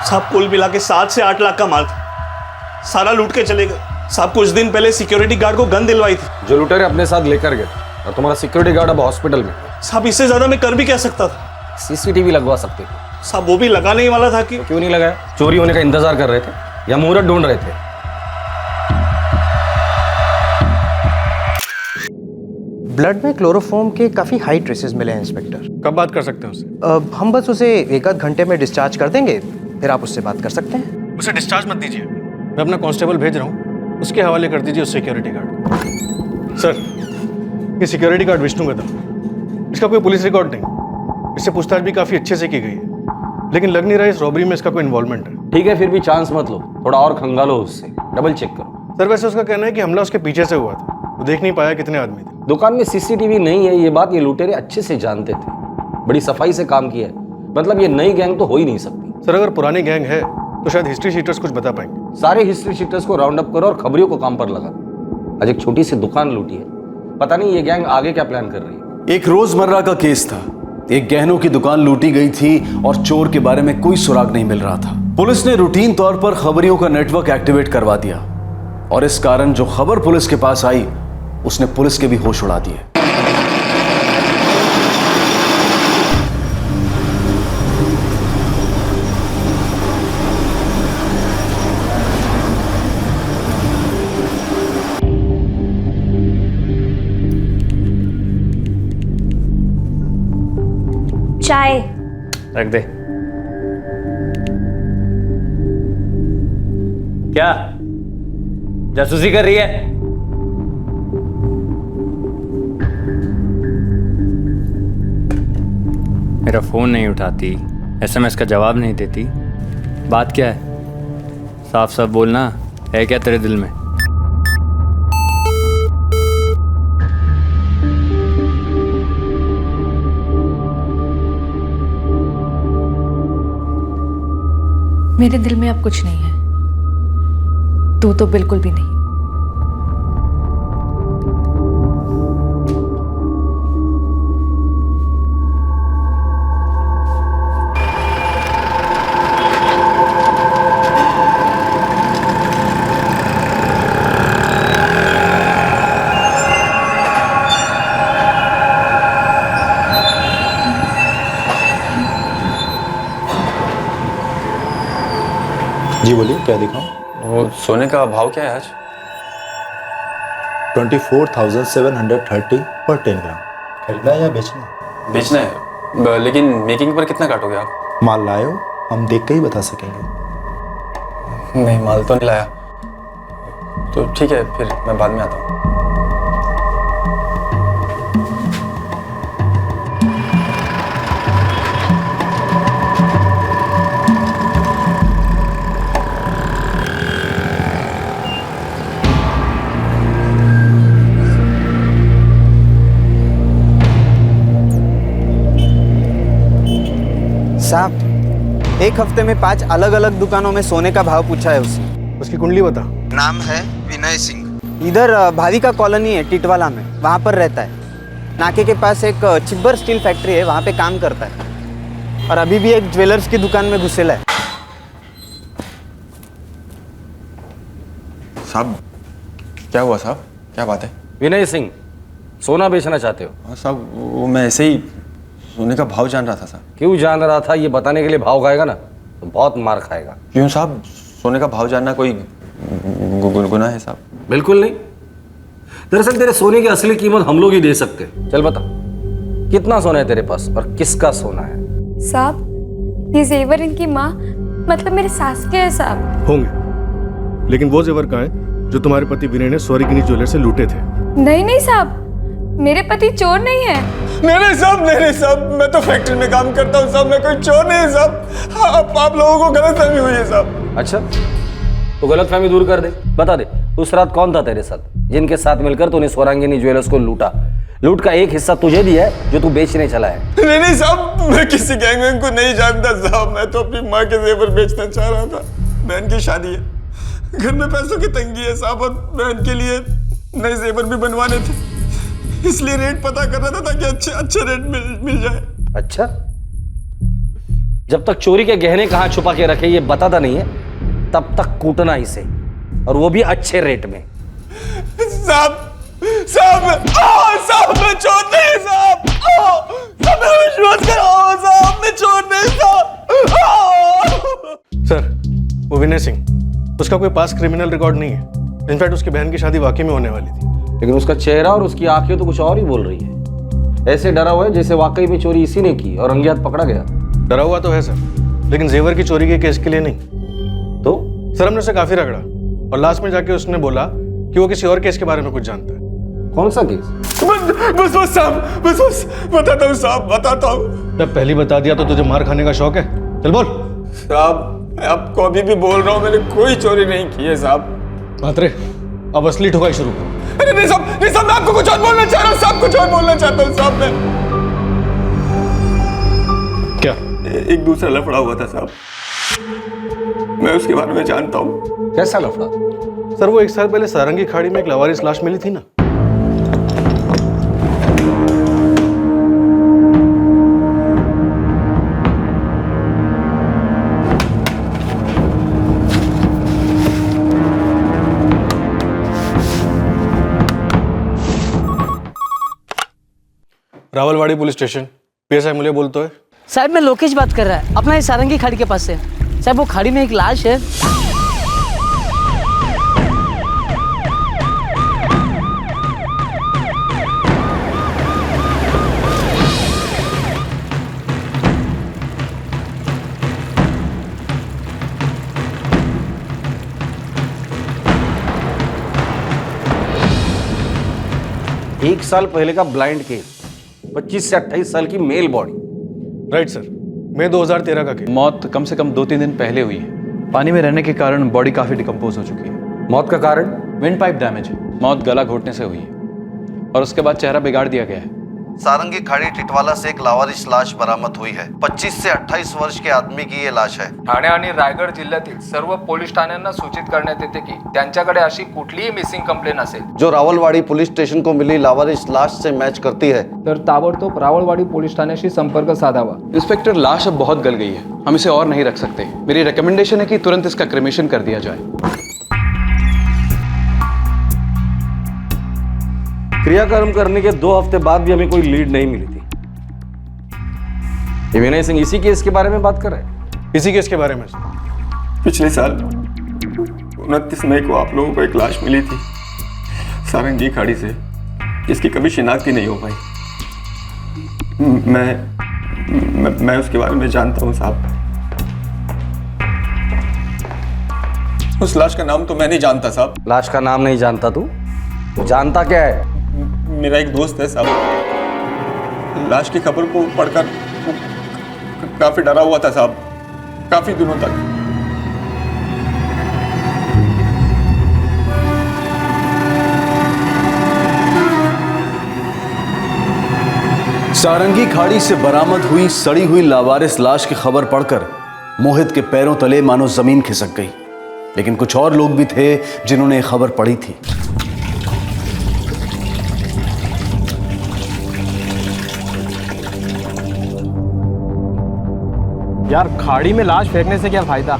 साहब कुल मिला के 7 से 8 लाख का माल था, सारा लूट के चले गए। साहब कुछ दिन पहले सिक्योरिटी गार्ड को गन दिलवाई थी। जो लुटेरे अपने साथ लेकर गए, और तुम्हारा सिक्योरिटी गार्ड अब हॉस्पिटल में। साहब इससे ज्यादा मैं कर भी क्या सकता था? सीसीटीवी लगवा सकते थे। साहब वो भी लगाने ही वाला था कि क्यों नहीं लगाया? चोरी होने का इंतजार कर रहे थे या मुहूर्त ढूंढ रहे थे? ब्लड में क्लोरोफॉर्म के काफी हाई ट्रेसेस मिले हैं इंस्पेक्टर। कब बात कर सकते हैं उससे? हम बस उसे 1 आध घंटे में डिस्चार्ज कर देंगे, फिर आप उससे बात कर सकते हैं। उसे डिस्चार्ज मत दीजिए, मैं अपना कांस्टेबल भेज रहा हूँ, उसके हवाले कर दीजिए उस सिक्योरिटी गार्ड को। सर, ये सिक्योरिटी गार्ड विष्णु का था, इसका कोई पुलिस रिकॉर्ड नहीं, इससे पूछताछ भी काफ़ी अच्छे से की गई है, लेकिन लग नहीं रहा इस रॉबरी में इसका कोई इन्वॉल्वमेंट है। ठीक है, फिर भी चांस मत लो, थोड़ा और खंगालो उससे, डबल चेक करो। सर वैसे उसका कहना है कि हमला उसके पीछे से हुआ था, वो देख नहीं पाया कितने आदमी थे। दुकान में सीसीटीवी नहीं है, ये बात ये लुटेरे अच्छे से जानते थे, बड़ी सफाई से काम किया है, मतलब ये नई गैंग तो हो ही नहीं सकती। सर अगर पुरानी गैंग है तो शायद हिस्ट्री शीटर्स कुछ बता पाएंगे। सारे हिस्ट्री शीटर्स को राउंड अप करो और खबरियों को काम पर लगा। आज एक छोटी सी दुकान लूटी है, पता नहीं ये गैंग आगे क्या प्लान कर रही है। एक रोजमर्रा का केस था, एक गहनों की दुकान लूटी गई थी और चोर के बारे में कोई सुराग नहीं मिल रहा था। पुलिस ने रूटीन तौर पर खबरियों का नेटवर्क एक्टिवेट करवा दिया और इस कारण जो खबर पुलिस के पास आई उसने पुलिस के भी होश उड़ा दिए। चाय रख दे। क्या जासूसी कर रही है? मेरा फोन नहीं उठाती, एसएमएस का जवाब नहीं देती, बात क्या है? साफ साफ बोलना, है क्या तेरे दिल में? मेरे दिल में अब कुछ नहीं है, तू तो बिल्कुल भी नहीं। जी बोलिए, क्या दिखाऊं? वो सोने का भाव क्या है आज? 24,730 पर 10 ग्राम। खरीदना है या बेचना है? बेचना है, लेकिन मेकिंग पर कितना काटोगे आप? माल लाए हो, हम देख के ही बता सकेंगे। नहीं, माल तो नहीं लाया। तो ठीक है, फिर मैं बाद में आता हूँ। साहब, एक हफ्ते में 5 अलग अलग दुकानों में सोने का भाव पूछा है उसने। उसकी कुंडली बता। नाम है विनय सिंह। इधर भाविका कॉलोनी है टिटवाला में, वहाँ पर रहता है। नाके के पास एक चिब्बर स्टील फैक्ट्री है, वहाँ पे काम करता है और अभी भी एक ज्वेलर्स की दुकान में घुसेला है। साहब क्या हुआ साहब, क्या बात है? विनय सिंह, सोना बेचना चाहते हो? हाँ साहब, वो मैं ऐसे ही सोने का भाव जान रहा था साहब। क्यों जान रहा था? ये बताने के लिए भाव खाएगा ना तो बहुत मार खाएगा। क्यों साहब, सोने का भाव जानना कोई गुनाह है साहब? बिल्कुल नहीं। दरअसल तेरे सोने की असली कीमत हम लोग ही दे सकते हैं। चल बता, कितना सोना है तेरे पास और किसका सोना है? साहब, ये जेवर इनकी माँ मतलब मेरे सास के है साहब। होंगे, लेकिन वो जेवर कहाँ है जो तुम्हारे पति विनय ने स्वरिगिनी ज्वेलर से लूटे थे? नहीं नहीं साहब, मेरे पति चोर नहीं है। नहीं साहब, मैं तो फैक्ट्री में काम करता हूँ साहब, मैं कोई चोर नहीं है साहब। आप लोगों को गलतफहमी हुई है साहब। अच्छा, तो गलतफहमी दूर कर दे, बता दे उस रात कौन था तेरे साथ जिनके साथ मिलकर तूने स्वरांगिनी ज्वेलर्स को लूटा? लूट का एक हिस्सा तुझे दिया है जो तू बेचने चला है। नहीं साहब, मैं किसी गैंग को नहीं जानता साहब, मैं तो अपनी माँ के जेवर बेचना चाह रहा था। बहन की शादी है, घर में पैसों की तंगी है साहब, और बहन के लिए नए जेवर भी बनवाने थे, इसलिए रेट पता कर रहा था ताकि अच्छे रेट मिल जाए। अच्छा, जब तक चोरी के गहने कहाँ छुपा के रखे ये बताता नहीं है तब तक कूटना ही सही, और वो भी अच्छे रेट में। साहब मैं चोर नहीं साहब, मैं विश्वास करो साहब, मैं चोर नहीं साहब। सर, वो विनय सिंह, उसका कोई पास क्रिमिनल रिकॉर्ड नहीं है। इनफैक्ट उसकी बहन की शादी वाकई में होने वाली थी, लेकिन उसका चेहरा और उसकी आंखें तो कुछ और ही बोल रही है। ऐसे डरा हुआ है जैसे वाकई में चोरी इसी ने की और रंगे हाथ पकड़ा गया। डरा हुआ तो है सर, लेकिन जेवर की चोरी के केस के लिए नहीं। तो सर हमने उसे काफी रगड़ा और लास्ट में जाके उसने बोला कि वो किसी और केस के बारे में कुछ जानता है। कौन सा केस? बस साहब, बस बताता हूँ साहब, बताता हूँ। जब पहली बता दिया तो तुझे मार खाने का शौक है? चल बोल। साहब मैं आपको अभी भी बोल रहा हूँ, मैंने कोई चोरी नहीं की है साहब। मात्रे, अब असली ठुकाई शुरू करो। अरे नहीं साहब, मैं आपको कुछ और बोलना चाह रहा हूँ साहब, कुछ और बोलना चाहता हूँ साहब। मैं क्या? एक दूसरा लफड़ा हुआ था साहब, मैं उसके बारे में जानता हूँ। कैसा लफड़ा? सर वो 1 साल पहले सारंगी खाड़ी में एक लावारिस लाश मिली थी ना। रावलवाड़ी पुलिस स्टेशन, पीएसआई मुले बोलते है। साहब मैं लोकेश बात कर रहा है, अपना ये सारंगी खाड़ी के पास से। साहब वो खाड़ी में एक लाश है। एक साल पहले का ब्लाइंड केस, 25 से 28 साल की मेल बॉडी। राइट सर, मई 2013 का केस। मौत कम से कम 2-3 दिन पहले हुई है। पानी में रहने के कारण बॉडी काफी डिकम्पोज हो चुकी है। मौत का कारण? Wind pipe damage. मौत गला घोटने से हुई है और उसके बाद चेहरा बिगाड़ दिया गया है। सारंगी खाड़ी टिटवाला से एक लावारिस लाश बरामद हुई है। 25 से 28 वर्ष के आदमी की ये लाश है। ठाणे आणि रायगड जिल्ह्यातील सर्व पोलीस ठाण्यांना सूचित करण्यात येते की त्यांच्याकडे अशी कुठलीही मिसिंग कंप्लेन असेल जो रावलवाड़ी पुलिस स्टेशन को मिली लावारिस लाश से मैच करती है तर ताबडतोब रावलवाड़ी पुलिस ठाण्याशी संपर्क साधावा। इंस्पेक्टर, लाश अब बहुत गल गई है, हम इसे और नहीं रख सकते। मेरी रिकमेंडेशन है कि तुरंत इसका क्रेमेशन कर दिया जाए। क्रियाकर्म करने के 2 हफ्ते बाद भी हमें कोई लीड नहीं मिली थी। ये विनय सिंह इसी केस के बारे में बात कर रहे हैं? इसी केस के बारे में। पिछले साल 29 मई को आप लोगों को एक लाश मिली थी सारंगी खाड़ी से, जिसकी कभी शिनाख्त ही नहीं हो पाई। मैं उसके बारे में जानता हूँ साहब। उस लाश का नाम तो मैं नहीं जानता साहब। लाश का नाम नहीं जानता तू? जानता क्या है? मेरा एक दोस्त है साहब, लाश की खबर को पढ़कर काफी डरा हुआ था साहब, काफी दिनों तक। सारंगी खाड़ी से बरामद हुई सड़ी हुई लावारिस लाश की खबर पढ़कर मोहित के पैरों तले मानो जमीन खिसक गई। लेकिन कुछ और लोग भी थे जिन्होंने खबर पढ़ी थी। यार खाड़ी में लाश फेंकने से क्या फायदा,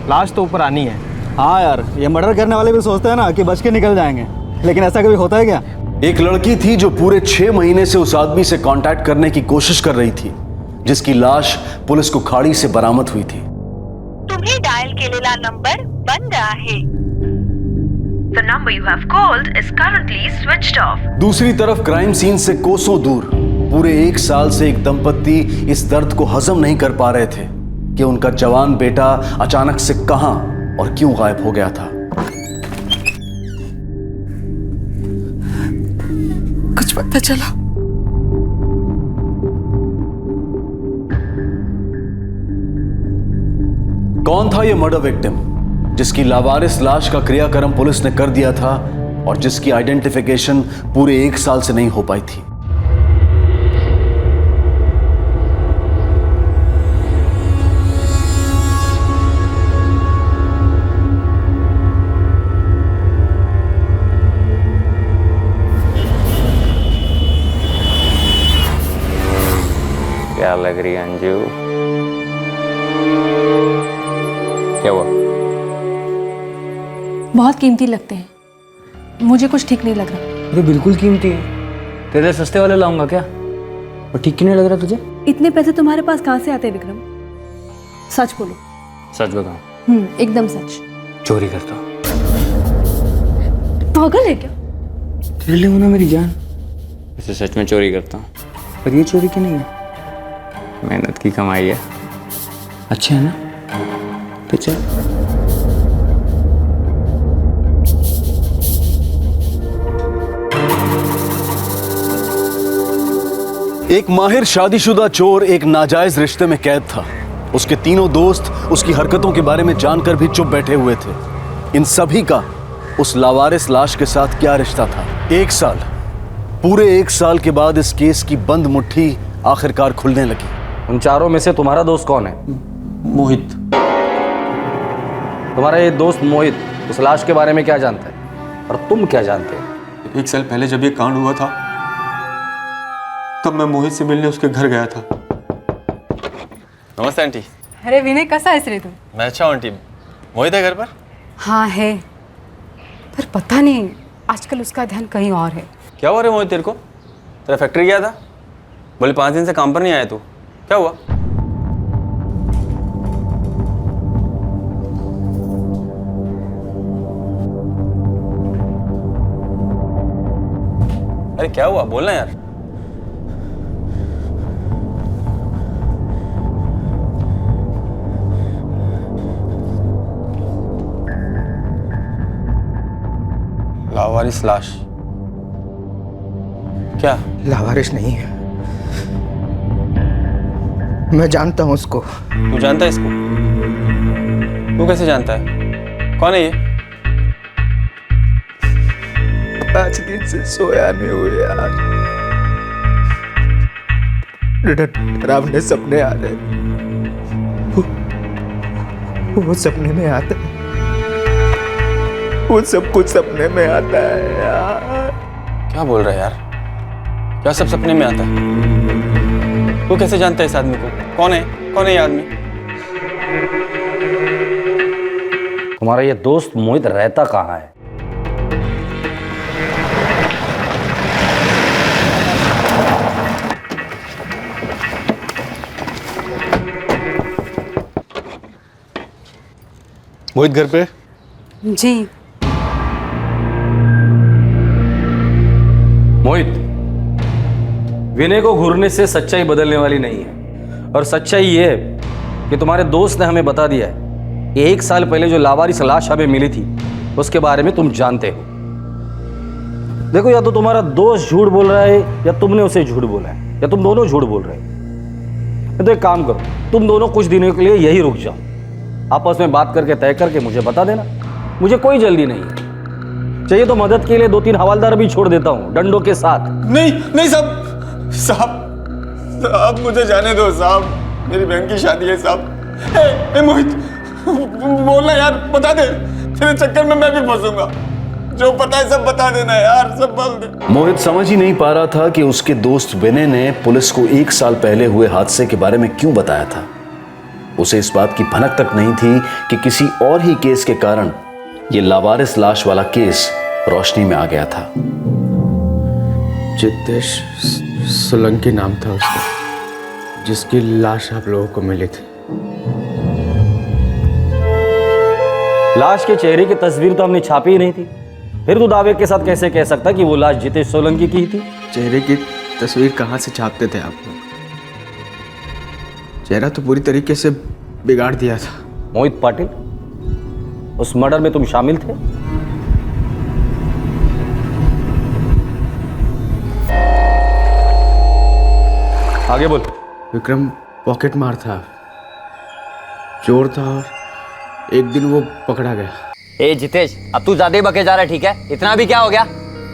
लाश तो ऊपर आनी है। हाँ यार, ये मर्डर करने वाले भी सोचते हैं ना कि बच के निकल जाएंगे, लेकिन ऐसा कभी होता है क्या? एक लड़की थी जो पूरे 6 महीने से उस आदमी से कांटेक्ट करने की कोशिश कर रही थी जिसकी लाश पुलिस को खाड़ी से बरामद हुई थी। तुम्हें डायल केलेला नंबर बंद आहे। The number you have called is currently switched off. दूसरी तरफ क्राइम सीन से कोसों दूर पूरे 1 साल से एक दंपत्ति इस दर्द को हजम नहीं कर पा रहे थे कि उनका जवान बेटा अचानक से कहां और क्यों गायब हो गया था। कुछ पता चला? कौन था ये मर्डर विक्टिम जिसकी लावारिस लाश का क्रियाकर्म पुलिस ने कर दिया था और जिसकी आइडेंटिफिकेशन पूरे 1 साल से नहीं हो पाई थी? क्या लग रही है अंजू? क्या हुआ? बहुत कीमती लगते हैं, मुझे कुछ ठीक नहीं लग रहा। अरे बिल्कुल कीमती है, तेरे सस्ते वाले लाऊंगा क्या? और ठीक क्यों नहीं लग रहा तुझे? इतने पैसे तुम्हारे पास कहाँ से आते हैं विक्रम? सच बोलो। सच बताओ। एकदम सच। चोरी करता हूँ। पागल है क्या? ले लेना मेरी जान। वैसे सच में चोरी करता हूँ। पर ये चोरी की नहीं है, मेहनत की कमाई है। अच्छा है ना? तो चल। एक माहिर शादीशुदा चोर एक नाजायज रिश्ते में कैद था। उसके तीनों दोस्त उसकी हरकतों के बारे में जानकर भी चुप बैठे हुए थे। इन सभी का उस लावारिस लाश के साथ क्या रिश्ता था? 1 साल, पूरे 1 साल के बाद इस केस की बंद मुट्ठी आखिरकार खुलने लगी। उन चारों में से तुम्हारा दोस्त कौन है? मोहित। तुम्हारा ये दोस्त मोहित उस लाश के बारे में क्या जानता है और तुम क्या जानते हो? 1 साल पहले जब ये कांड हुआ था तब मैं मोहित से मिलने उसके घर गया था। नमस्ते आंटी। अरे विनय, कसा आहेस रे तू? मैं अच्छा हूँ आंटी। मोहित है घर पर? हाँ है, पर पता नहीं आजकल उसका ध्यान कहीं और है। क्या हुआ रे मोहित तेरे को? तेरा फैक्ट्री गया था, बोले 5 दिन से काम पर नहीं आया तू, क्या हुआ? अरे क्या हुआ, बोलना यार। लावारिस लाश? क्या? लावारिस नहीं है, मैं जानता हूं उसको। तू जानता है इसको? तू कैसे जानता है? कौन है ये? 5 दिन से सोया नहीं हुए यार। डरावने सपने आ रहे, वो सपने में आता है, वो सब कुछ सपने में आता है यार। क्या बोल रहा है यार? क्या सब सपने में आता है? तू कैसे जानता है इस आदमी को? कौन है ये आदमी? तुम्हारा ये दोस्त मोहित रहता कहाँ है? मोहित घर पे? जी। मोहित, विनय को घूरने से सच्चाई बदलने वाली नहीं है, और सच्चाई ये है कि तुम्हारे दोस्त ने हमें बता दिया है कि 1 साल पहले जो लावारिस लाश हमें मिली थी उसके बारे में तुम जानते हो। देखो, या तो तुम्हारा दोस्त झूठ बोल रहा है या तुमने उसे झूठ बोला है, या तुम दोनों झूठ बोल रहे हो। तो एक काम करो, तुम दोनों कुछ दिनों के लिए यही रुक जाओ, आपस में बात करके तय करके मुझे बता देना। मुझे कोई जल्दी नहीं है, चाहिए तो मदद के लिए 2-3 हवालदार भी छोड़ देता हूँ डंडों के साथ। नहीं साहब, मुझे जाने दो साहब, मेरी बहन की शादी है साहब। ए मोहित, बोलना यार, बता दे, तेरे चक्कर में मैं भी फंसूंगा। जो पता है सब बता देना यार, सब बोल दे। मोहित समझ ही नहीं पा रहा था कि उसके दोस्त विनय ने पुलिस को 1 साल पहले हुए हादसे के बारे में क्यों बताया था। उसे इस बात की भनक तक नहीं थी कि किसी और ही केस के कारण ये लावारिस लाश वाला केस रोशनी में आ गया था। जितेश सोलंकी नाम था उसका, जिसकी लाश आप लोगों को मिली थी। लाश के चेहरे की तस्वीर तो हमने छापी ही नहीं थी, फिर तू दावे के साथ कैसे कह सकता कि वो लाश जितेश सोलंकी की थी? चेहरे की तस्वीर कहाँ से छापते थे आप लोग? चेहरा तो पूरी तरीके से बिगाड़ दिया था। मोहित पाटिल, उस मर्डर में तुम शामिल थे? आगे बोल। विक्रम पॉकेट मार था, चोर था, और एक दिन वो पकड़ा गया। ए जितेश, अब तू ज्यादा ही बके जा रहा है, ठीक है? इतना भी क्या हो गया?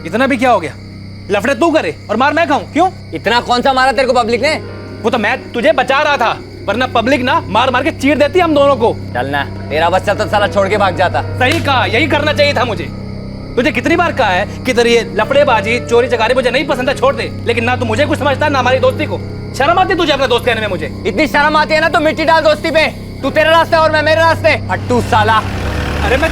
इतना भी क्या हो गया? लफड़े तू करे और मार मैं खाऊं, क्यों? इतना कौन सा मारा तेरे को पब्लिक ने? वो तो मैं तुझे बचा रहा था, वरना पब्लिक ना मार मार के चीर देती हम दोनों को। चलना, तेरा बच्चा तो साला छोड़ के भाग जाता। सही कहा, यही करना चाहिए था मुझे। तुझे कितनी बार कहा है कि तेरी ये लफड़ेबाजी, चोरी चकारी मुझे नहीं पसंद है, छोड़ दे, लेकिन ना तू मुझे कुछ समझता ना हमारी दोस्ती को। शर्म आती तुझे अपना दोस्त कहने में? मुझे इतनी शर्म आती है ना तो मिट्टी डाल दोस्ती पे। तू तेरे रास्ते और मैं मेरे रास्ते। हट्टू साला। अरे मैं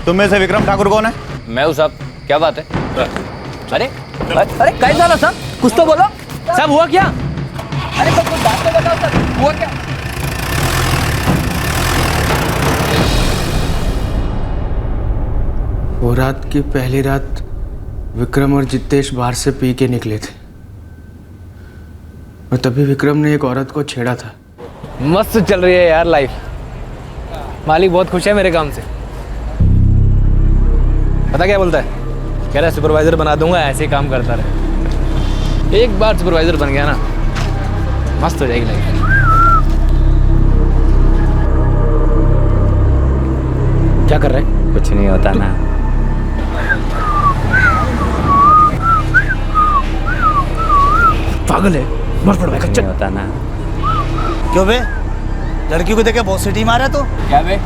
तुम में से विक्रम ठाकुर कौन है? मैं हूँ साहब। क्या बात है? अरे अरे कैसा ना साहब, कुछ तो बोलो साहब। हुआ क्या? अरे कुछ बात तो बताओ सर, हुआ क्या? वो रात की पहली रात विक्रम और जितेश बाहर से पी के निकले थे और तभी विक्रम ने एक औरत को छेड़ा था। मस्त चल रही है यार लाइफ। मालिक बहुत खुश है मेरे काम से। पता क्या बोलता है? कह रहा है सुपरवाइजर बना दूंगा, ऐसे ही काम करता रहे। एक बार सुपरवाइजर बन गया ना, मस्त हो जाएगी लाइफ। क्या कर रहे हैं? कुछ नहीं होता ना। पागल है, मर पड़ भाई। नहीं होता ना। क्यों बे? लड़की को देखे बहुत सीटी मारा तो? क्या बे?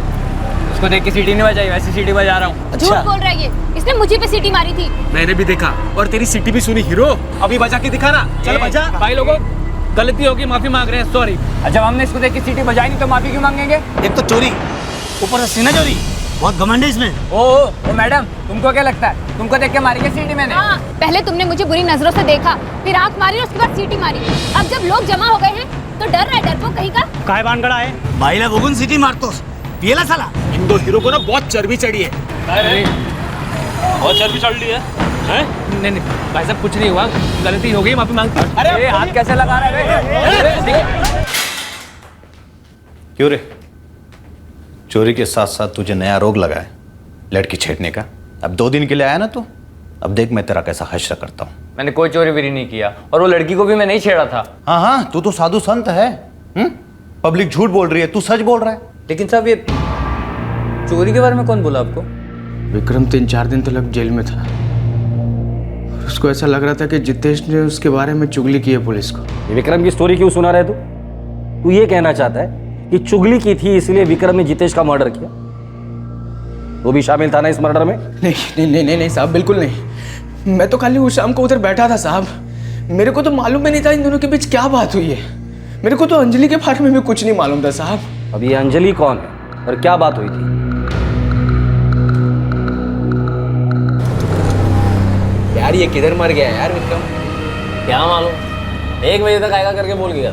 उसको देख के सीटी नहीं बजाई, वैसी सीटी बजा रहा हूँ। झूठ बोल रहा है ये। इसने मुझे पे सीटी मारी थी। मैंने भी देखा और तेरी सीटी भी सुनी। हीरो अभी बजा के दिखा ना। चल बजा। भाई लोगों, गलती होगी, माफी मांग रहे हैं, सॉरी। जब हमने इसको देख के सीटी बजाई नहीं तो माफी क्यों मांगेंगे? एक तो चोरी, ऊपर से सीना चोरी। बहुत घमंड है इसमें। ओ मैडम, तुमको क्या लगता है? तुमको देख के मारी क्या सीटी मैंने? हाँ, पहले तुमने मुझे बुरी नजरों से देखा, फिर आंख मारी और उसके बाद सीटी मारी। अब जब लोग जमा हो गए हैं तो डर रहा है, डर को कहीं का। काय बानगड़ा है भाई ला बगुन सिटी मारतोस पियला साला। इन दो हीरो को ना बहुत चर्बी चढ़ी है। अरे बहुत चर्बी चढ़ ली है। नहीं नहीं भाई साहब, कुछ नहीं हुआ, गलती हो गई, माफी मांगता हूं। अरे हाथ कैसे लगा रहा है? क्यों रे? चोरी के साथ साथ तुझे नया रोग लगा है, लड़की छेड़ने का। अब 2 दिन के लिए आया ना तू, अब देख मैं तेरा कैसा हश्र करता हूँ। मैंने कोई चोरी वोरी नहीं किया और वो लड़की को भी मैं नहीं छेड़ा था। हाँ हाँ, तू तो साधु संत है। पब्लिक झूठ बोल रही है, तू सच बोल रहा है। लेकिन साहब, ये चोरी के बारे में कौन बोला आपको? विक्रम 3-4 दिन तक जेल में था। उसको ऐसा लग रहा था कि जितेश ने उसके बारे में चुगली की है पुलिस को। ये विक्रम की स्टोरी क्यों सुना रहे तू? तू ये कहना चाहता है कि चुगली की थी इसलिए विक्रम ने जितेश का मर्डर किया? वो भी शामिल था ना इस मर्डर में? नहीं नहीं नहीं नहीं, नहीं साहब, बिल्कुल नहीं। मैं तो खाली उस शाम को उधर बैठा था साहब। मेरे को तो मालूम भी नहीं था इन दोनों के बीच क्या बात हुई है। मेरे को तो अंजलि के बारे में भी कुछ नहीं मालूम था साहब। अब ये अंजलि कौन है और क्या बात हुई थी? यार ये किधर मर गया यार विक्रम? क्या मालूम, 1 बजे तक आएगा करके बोल गया।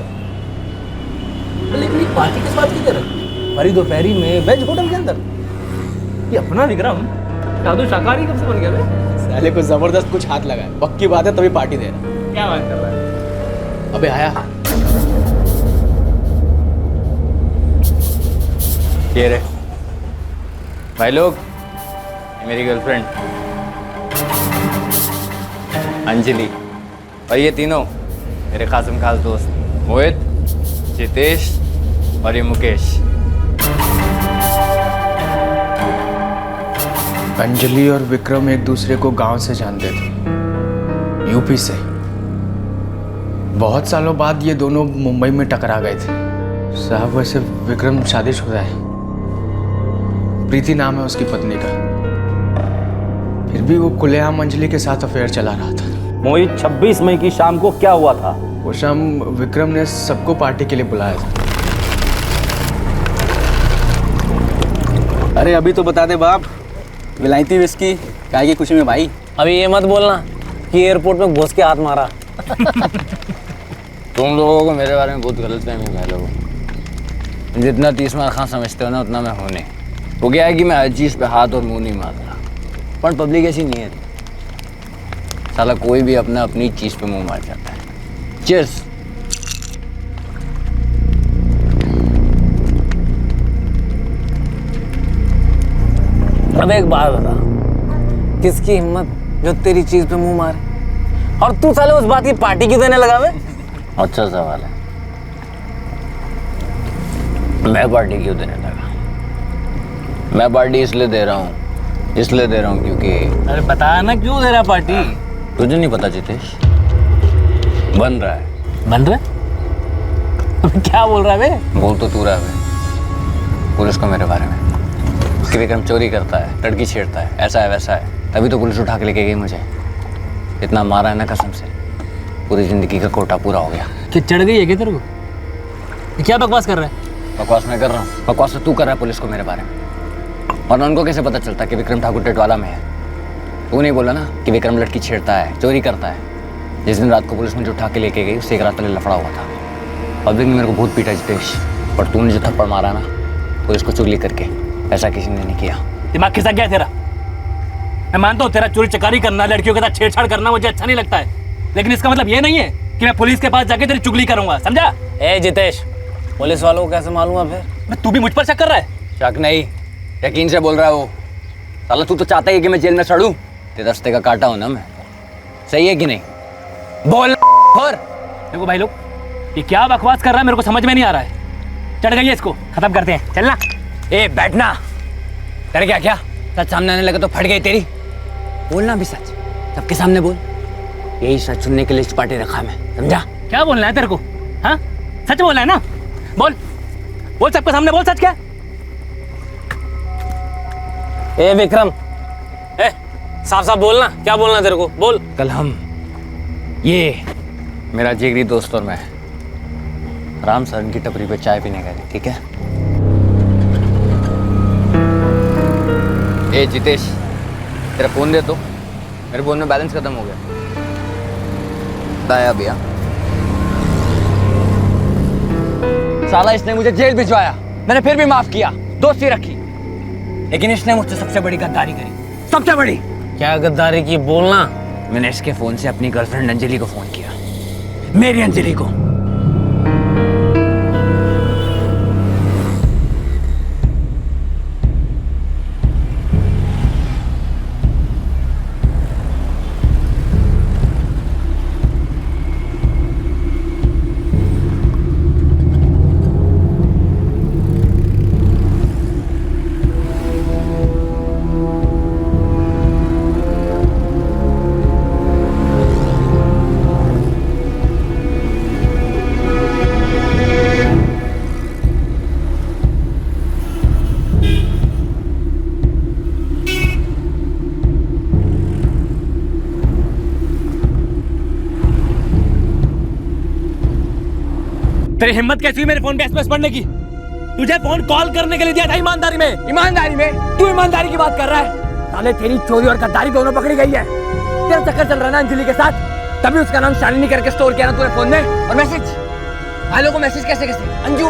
लेकिन ये पार्टी किस बात की कर रहा है? भरी दोपहरी में वेज होटल के अंदर ये अपना विक्रम साधु शाकाहारी कब से बन गया बे? साले को जबरदस्त कुछ हाथ लगा है, पक्की बात है, तभी पार्टी दे रहा है। क्या बात कर रहा है? अबे आया। ये रे भाई लोग, ये मेरी गर्लफ्रेंड अंजलि और ये तीनों मेरे खासम खास दोस्त मोहित, जितेश और ये मुकेश। अंजलि और विक्रम एक दूसरे को गांव से जानते थे, यूपी से। बहुत सालों बाद ये दोनों मुंबई में टकरा गए थे। साहब वैसे विक्रम शादीशुदा है, प्रीति नाम है उसकी पत्नी का। फिर भी वो खुलेआम अंजलि के साथ अफेयर चला रहा था। मोहित, 26 मई की शाम को क्या हुआ था? वो शाम विक्रम ने सबको पार्टी के लिए बुलाया था। अरे अभी तो बता दे बाप, विलायती विस्की काय की खुशी में भाई। अभी ये मत बोलना कि एयरपोर्ट में घुस के हाथ मारा। तुम लोगों को मेरे बारे में बहुत गलतफहमी है लोगों। जितना 30 मार खां समझते हो ना, उतना मैं हूँ नहीं। वो क्या है कि मैं हर चीज़ पे हाथ और मुंह नहीं मारता, पर पब्लिक ऐसी नहीं है। साला कोई भी अपनी चीज़ पे मुंह मार जाता है। चीयर्स। अब एक बात बता, किसकी हिम्मत जो तेरी चीज पे मुंह मारे, और तू साले उस बात की पार्टी क्यों देने लगा? अच्छा सवाल है, मैं पार्टी क्यों देने लगा? मैं पार्टी इसलिए दे रहा हूँ क्योंकि अरे बता ना क्यों दे रहा पार्टी? तुझे नहीं पता जितेश, बन रहा है। क्या बोल रहा है बे? बोल तो तू रहा है पुलिस को मेरे बारे में कि विक्रम चोरी करता है, लड़की छेड़ता है, ऐसा है वैसा है। तभी तो पुलिस उठा के लेके गई मुझे। इतना मारा है ना कसम से, पूरी जिंदगी का कोटा पूरा हो गया। कि चढ़ गई है क्या तेरे को? क्या बकवास कर रहा है? बकवास मैं कर रहा हूँ? बकवास तो तू कर रहा है पुलिस को मेरे बारे में। और उनको कैसे पता चलता कि विक्रम ठाकुर टेटवाला में है? तू नहीं बोला ना कि विक्रम लड़की छेड़ता है, चोरी करता है। जिस दिन रात को पुलिस मुझे उठा के लेके गई, उससे 1 रात पहले लफड़ा हुआ था। पब्लिक ने मेरे को बहुत पीटा जितेश, पर तूने जो थप्पड़ मारा ना पुलिस को चुगली करके, ऐसा किसी ने नहीं किया। दिमाग खिसक गया तेरा? मैं मानता हूँ तेरा चोरी चकारी करना, लड़कियों के साथ छेड़छाड़ करना मुझे अच्छा नहीं लगता है, लेकिन इसका मतलब ये नहीं है कि मैं पुलिस के पास जाके तेरी चुगली करूंगा, समझा? ए जितेश, पुलिस वालों को कैसे मालूम है फिर? तू भी मुझ पर शक कर रहा है? शक नहीं, यकीन से बोल रहा है वो। साला तू तो चाहता है कि मैं जेल में सड़ूं, तेरे रास्ते का काटा हूं ना मैं, सही है कि नहीं? बोल और देखो भाई लोग, ये क्या बकवास कर रहा है मेरे को समझ में नहीं आ रहा है। चढ़ गई है, इसको खत्म करते हैं, चलना। ए बैठना, कर क्या क्या? सच सामने आने लगे तो फट गई तेरी। बोलना भी सच, सबके सामने बोल। यही सच सुनने के लिए इस पार्टी रखा मैं, समझा? क्या बोलना है तेरे को? हाँ, सच बोलना है ना? बोल बोल, सबके सामने बोल सच। क्या? ए विक्रम, ए साफ साफ बोलना, क्या बोलना है तेरे को? बोल। कल हम, ये मेरा जिगरी दोस्त और मैं राम सरन की टपरी पे चाय पीने गए थे, ठीक है? ए जितेश, तेरा फोन दे तो, मेरे फोन में बैलेंस खत्म हो गया। बताया भैया, साला इसने मुझे जेल भिजवाया, मैंने फिर भी माफ किया, दोस्ती रखी, लेकिन इसने मुझसे सबसे बड़ी गद्दारी करी, सबसे बड़ी। क्या गद्दारी की बोलना? मैंने इसके फोन से अपनी गर्लफ्रेंड अंजलि को फोन किया, मेरी अंजलि को। तेरी हिम्मत कैसी हुई मेरे फोन पे एसएमएस पढ़ने की? तुझे फोन कॉल करने के लिए दिया था ईमानदारी में। ईमानदारी में? तू ईमानदारी की बात कर रहा है? साले तेरी चोरी और गद्दारी दोनों पकड़ी गई है। तेरा चक्कर चल रहा है ना अंजलि के साथ, तभी उसका नाम शालिनी करके स्टोर किया ना तूने फोन में। और मैसेज, भाई लोगों को मैसेज कैसे कैसे? अंजू,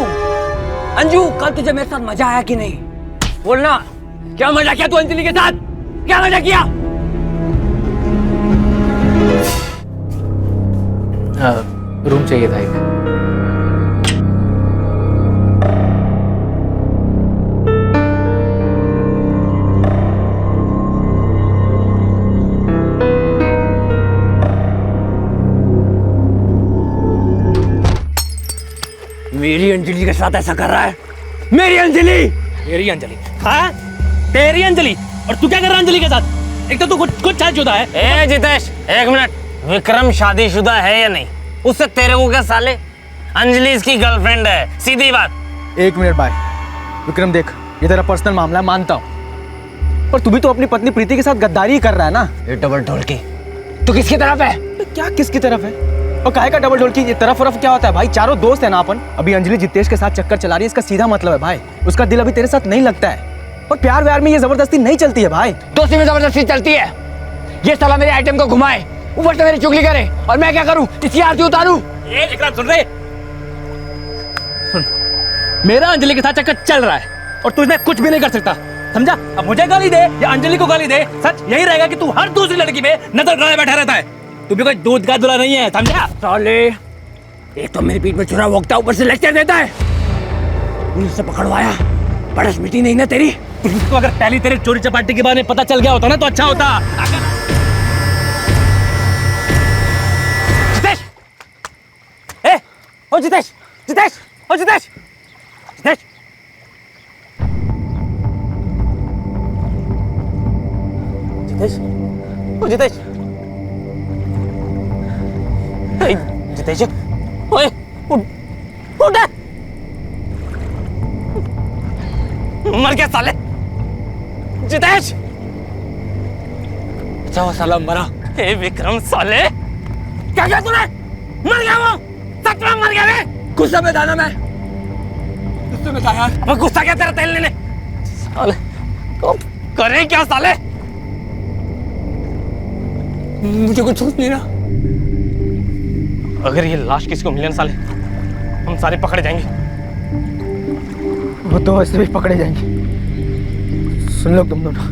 अंजू कल तुझे मेरे साथ मजा आया कि नहीं? बोलना, क्या मजा किया तू अंजलि के साथ? क्या मजा किया? रूम चाहिए था एक। मेरी अंजलि के साथ ऐसा कर रहा है? मेरी अंजलि? मेरी अंजलि? हाँ, तेरी अंजलि? और तू क्या कर रहा है अंजलि के साथ? एक तो तू कुछ शादीशुदा है। ए जितेश, एक मिनट, विक्रम शादीशुदा है या नहीं? उससे तेरे को क्या साले? अंजलि इसकी गर्लफ्रेंड है, सीधी बात। एक मिनट भाई, विक्रम देख, ये तेरा पर्सनल मामला है, मानता हूँ, पर तू भी तो अपनी पत्नी प्रीति के साथ गद्दारी कर रहा है ना। ये डबल ढोलकी, तू किसकी तरफ है? क्या किसकी तरफ है? और काहे का डबल ढोलकी? ये तरफ क्या होता है भाई? चारों दोस्त है ना अपन। अभी अंजलि जितेश के साथ चक्कर चला रही है, इसका सीधा मतलब है भाई उसका दिल अभी तेरे साथ नहीं लगता है। और प्यार व्यार में ये जबरदस्ती नहीं चलती है भाई। दोस्ती में जबरदस्ती चलती है? ये साला मेरे आइटम को घुमाए, ऊपर से मेरी चुगली करे, और मैं क्या करूं? इसकी आरती उतारूं? ये विक्रम सुन रहे? सुन, मेरा अंजलि के साथ चक्कर चल रहा है और तू इसमें कुछ भी नहीं कर सकता, समझा? अब मुझे गाली दे या अंजलि को गाली दे, सच यही रहेगा कि तू हर दूसरी लड़की में नजर गड़ाए बैठा रहता है। तू भी कोई दूध का दूल्हा नहीं है, समझा? साले, एक तो मेरी पीठ पे छुरा भोंकता, ऊपर से लेक्चर देता है। पुलिस से पकड़वाया, बड़स मिटी नहीं ना तेरी? पुलिस को अगर पहली तेरे चोरी चपाटी के बारे में पता चल गया होता ना तो अच्छा होता। जितेश, ए, ओ जितेश, जितेश, ओ जितेश, जितेश, जितेश, ओ जितेश, जितेश, ओए, उठ, मर गया साले, जितेश, अच्छा वो साला मरा। ए विक्रम साले, क्या किया तूने? मर गया वो, सच में मर गया रे। गुस्सा में था ना मैं, गुस्से में था यार। अब गुस्सा क्या तेरा तेल लेने? साले, करे क्या साले? मुझे कुछ सोच नहीं रहा। अगर ये लाश किसी को मिले ना साले, हम सारे पकड़े जाएंगे। वो तो वैसे भी पकड़े जाएंगे। सुन लो तुम दोनों,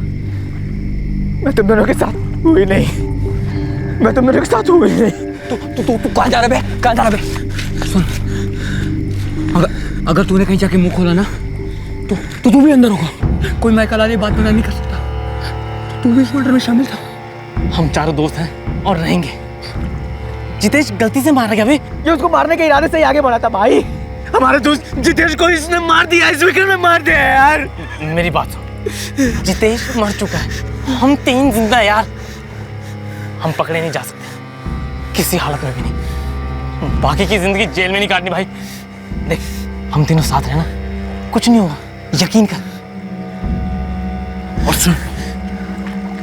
मैं तुम दोनों के साथ हुई नहीं, मैं तुम दोनों के साथ हुई नहीं। तू कहाँ जा रहा है? कहाँ जा रहा है? सुन, अगर तूने कहीं जाके मुंह खोला ना तो तू भी अंदर होगा। कोई माइकल आली बात बना नहीं कर सकता। तू भी इस मर्डर में शामिल था। हम चारों दोस्त हैं और रहेंगे। जितेश गलती से मारा गया बे। ये उसको मारने के इरादे से ही आगे बढ़ा था भाई। हमारे दोस्त जितेश को इसने मार दिया, इस विक्रम ने मार दिया यार। मेरी बात सुन, जितेश मर चुका है, हम 3 जिंदा है यार। हम पकड़े नहीं जा सकते किसी हालत में भी नहीं। बाकी की जिंदगी जेल में नहीं काटनी भाई। देख, हम तीनों साथ रहना, कुछ नहीं होगा, यकीन कर। और सुन,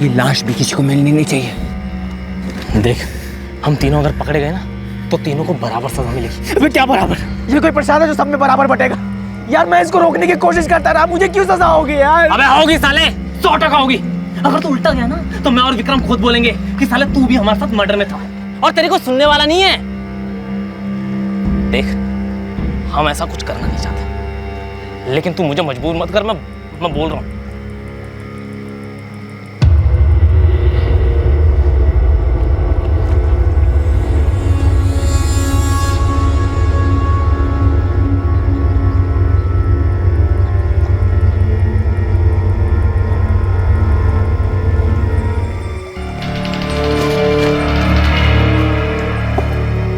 ये लाश भी किसी को मिलनी नहीं चाहिए। देख, हम तीनों अगर पकड़े गए ना तो तीनों को बराबर सजा मिलेगी। अबे क्या बराबर? ये कोई प्रसाद है जो सब में बराबर बटेगा? यार मैं इसको रोकने की कोशिश करता रहा, मुझे क्यों सजा होगी यार? अबे होगी साले, 100% होगी। अगर तू उल्टा गया ना तो मैं और विक्रम खुद बोलेंगे कि साले तू भी हमारे साथ मर्डर में था और तेरे को सुनने वाला नहीं है। देख, हम ऐसा कुछ करना नहीं चाहते, लेकिन तू मुझे मजबूर मत कर। मैं बोल रहा हूँ।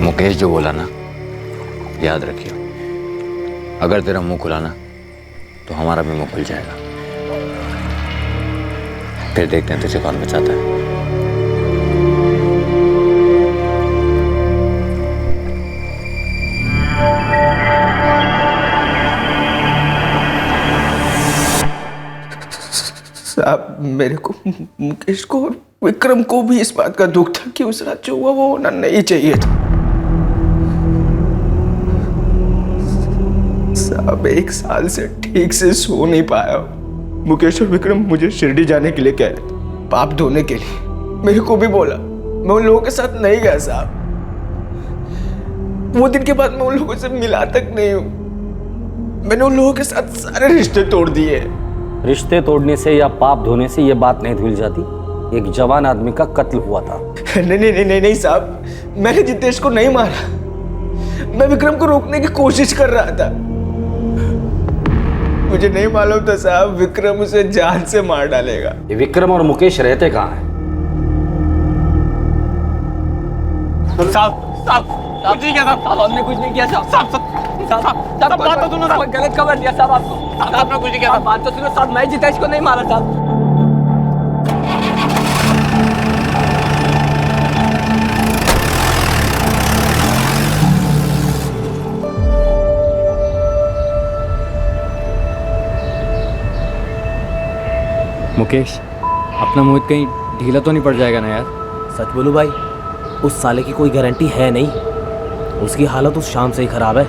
मुकेश जो बोला ना, याद रखियो। अगर तेरा मुंह खुला ना तो हमारा भी मुंह खुल जाएगा। फिर देखते हैं तुझे कौन बचाता है। साहब, मेरे को मुकेश को और विक्रम को भी इस बात का दुख था कि उस रात जो हुआ वो होना नहीं चाहिए था। साहब, 1 साल से ठीक से सो नहीं पाया। मुकेश और विक्रम मुझे शिरडी जाने के लिए कह रहे थे, पाप धोने के लिए। मेरे को भी बोला, मैं उन लोगों के साथ नहीं गया साहब। वो दिन के बाद मैं उन लोगों से मिला तक नहीं हूँ। मैंने उन लोगों के साथ सारे रिश्ते तोड़ दिए। रिश्ते तोड़ने से या पाप धोने से ये बात नहीं धुल जाती। एक जवान आदमी का कत्ल हुआ था। नहीं साहब, मैंने जितेश को नहीं मारा। मैं विक्रम को रोकने की कोशिश कर रहा था। मुझे नहीं मालूम था साहब, विक्रम उसे जान से मार डालेगा। ये विक्रम और मुकेश रहते कहाँ हैं? साहब, कुछ नहीं किया साहब, हमने कुछ नहीं किया साहब, बात तो सुनो साहब, गलत खबर दिया साहब आपको। आपने कुछ नहीं किया साहब, बात तो सुनो साहब, मैं जितेश को नहीं मारा साहब। मुकेश, अपना मोहित कहीं ढीला तो नहीं पड़ जाएगा ना यार? सच बोलूं भाई, उस साले की कोई गारंटी है नहीं। उसकी हालत उस शाम से ही खराब है,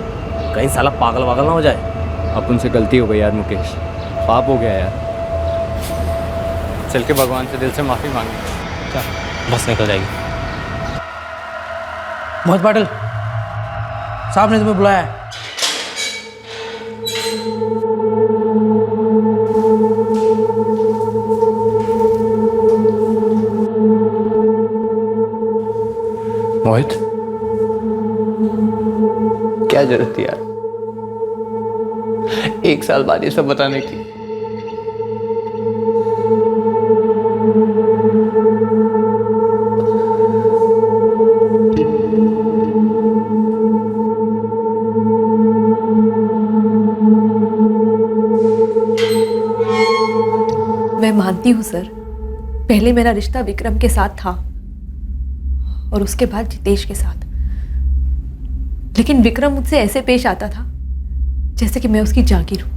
कहीं साला पागल वागल ना हो जाए। अपन से गलती हो गई यार मुकेश, पाप हो गया यार। चल के भगवान से दिल से माफ़ी मांगे। चल, बस निकल जाएगी। मोहित पाटिल साहब ने तुम्हें बुलाया है। मोहित, क्या जरूरत थी यार 1 साल बाद ये सब बताने की? मैं मानती हूँ सर, पहले मेरा रिश्ता विक्रम के साथ था और उसके बाद जितेश के साथ। लेकिन विक्रम मुझसे ऐसे पेश आता था जैसे कि मैं उसकी जागीर हूं।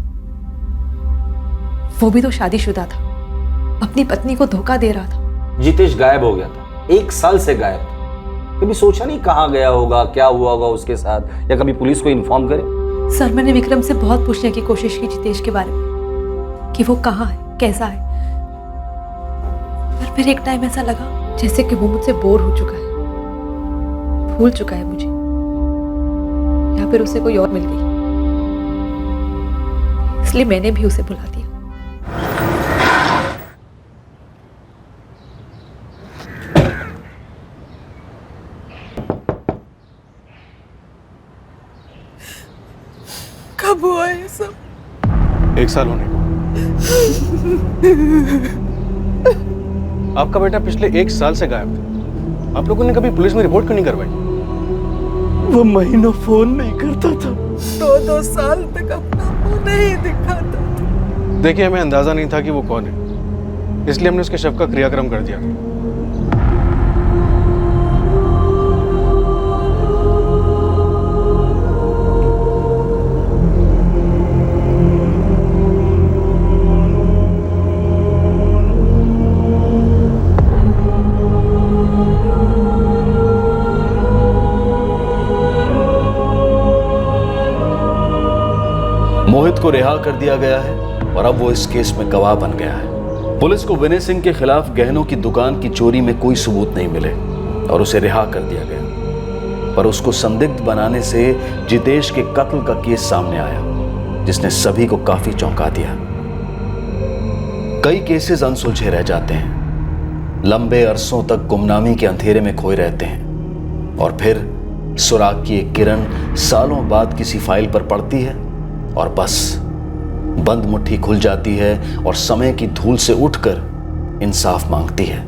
वो भी तो शादीशुदा था, अपनी पत्नी को धोखा दे रहा था। जितेश गायब हो गया था, 1 साल से गायब था। कभी सोचा नहीं कहाँ गया होगा, क्या हुआ होगा उसके साथ, या कभी पुलिस को इन्फॉर्म करे? सर, मैंने विक्रम से बहुत पूछने की कोशिश की जितेश के बारे में, कि वो कहाँ है, कैसा है। पर फिर एक टाइम ऐसा लगा जैसे कि वो मुझसे बोर हो चुका है, भूल चुका है मुझे, या फिर उसे कोई और मिल गई। इसलिए मैंने भी उसे बुला दिया। सब। 1 साल होने को। आपका बेटा पिछले 1 साल से गायब था। आप लोगों ने कभी पुलिस में रिपोर्ट क्यों नहीं करवाई? वो महीनों फोन नहीं करता था, 2-2 साल तक अपना मुंह नहीं दिखाता था। देखिए, हमें अंदाजा नहीं था कि वो कौन है, इसलिए हमने उसके शव का क्रियाक्रम कर दिया था। मोहित को रिहा कर दिया गया है और अब वो इस केस में गवाह बन गया है। पुलिस को विनय सिंह के खिलाफ गहनों की दुकान की चोरी में कोई सबूत नहीं मिले और उसे रिहा कर दिया गया, पर उसको संदिग्ध बनाने से जितेश के कत्ल का केस सामने आया, जिसने सभी को काफी चौंका दिया। कई केसेस अनसुलझे रह जाते हैं, लंबे अरसों तक गुमनामी के अंधेरे में खोए रहते हैं, और फिर सुराग की एक किरण सालों बाद किसी फाइल पर पड़ती है और बस बंद मुट्ठी खुल जाती है और समय की धूल से उठकर इंसाफ मांगती है।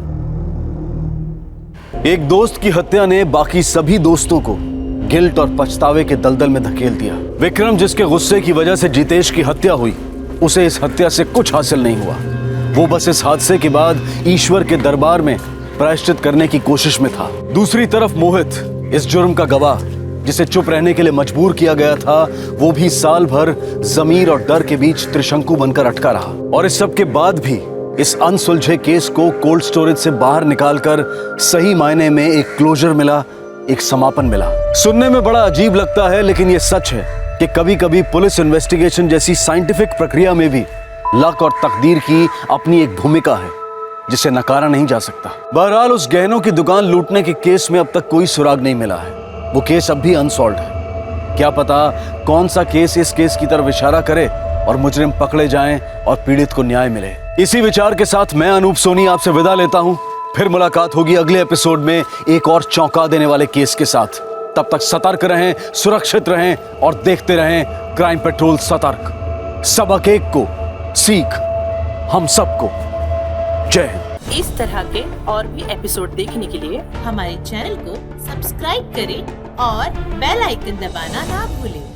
एक दोस्त की हत्या ने बाकी सभी दोस्तों को गिल्ट और पछतावे के दलदल में धकेल दिया। विक्रम, जिसके गुस्से की वजह से जितेश की हत्या हुई, उसे इस हत्या से कुछ हासिल नहीं हुआ। वो बस इस हादसे के बाद ईश्वर के दरबार में प्रायश्चित करने की कोशिश में था। दूसरी तरफ मोहित, इस जुर्म का गवाह, जिसे चुप रहने के लिए मजबूर किया गया था, वो भी साल भर ज़मीर और डर के बीच त्रिशंकु बनकर अटका रहा। और इस सब के बाद भी इस अनसुलझे केस को कोल्ड स्टोरेज से बाहर निकालकर सही मायने में एक क्लोजर मिला, एक समापन मिला। सुनने में बड़ा अजीब लगता है, लेकिन ये सच है कि कभी कभी पुलिस इन्वेस्टिगेशन जैसी साइंटिफिक प्रक्रिया में भी लक और तकदीर की अपनी एक भूमिका है, जिसे नकारा नहीं जा सकता। बहरहाल, उस गहनों की दुकान लूटने के केस में अब तक कोई सुराग नहीं मिला है। वो केस अब भी अनसॉल्व्ड है। क्या पता कौन सा केस इस केस की तरफ इशारा करे और मुजरिम पकड़े जाएं और पीड़ित को न्याय मिले। इसी विचार के साथ मैं अनूप सोनी आपसे विदा लेता हूं। फिर मुलाकात होगी अगले एपिसोड में एक और चौंका देने वाले केस के साथ। तब तक सतर्क रहें, सुरक्षित रहें और देखते रहें क्राइम पेट्रोल सतर्क। सबक एक को सीख हम सबको। जय हिंद। इस तरह के और भी एपिसोड देखने के लिए हमारे चैनल को सब्सक्राइब करें और बेल आइकन दबाना ना भूलें।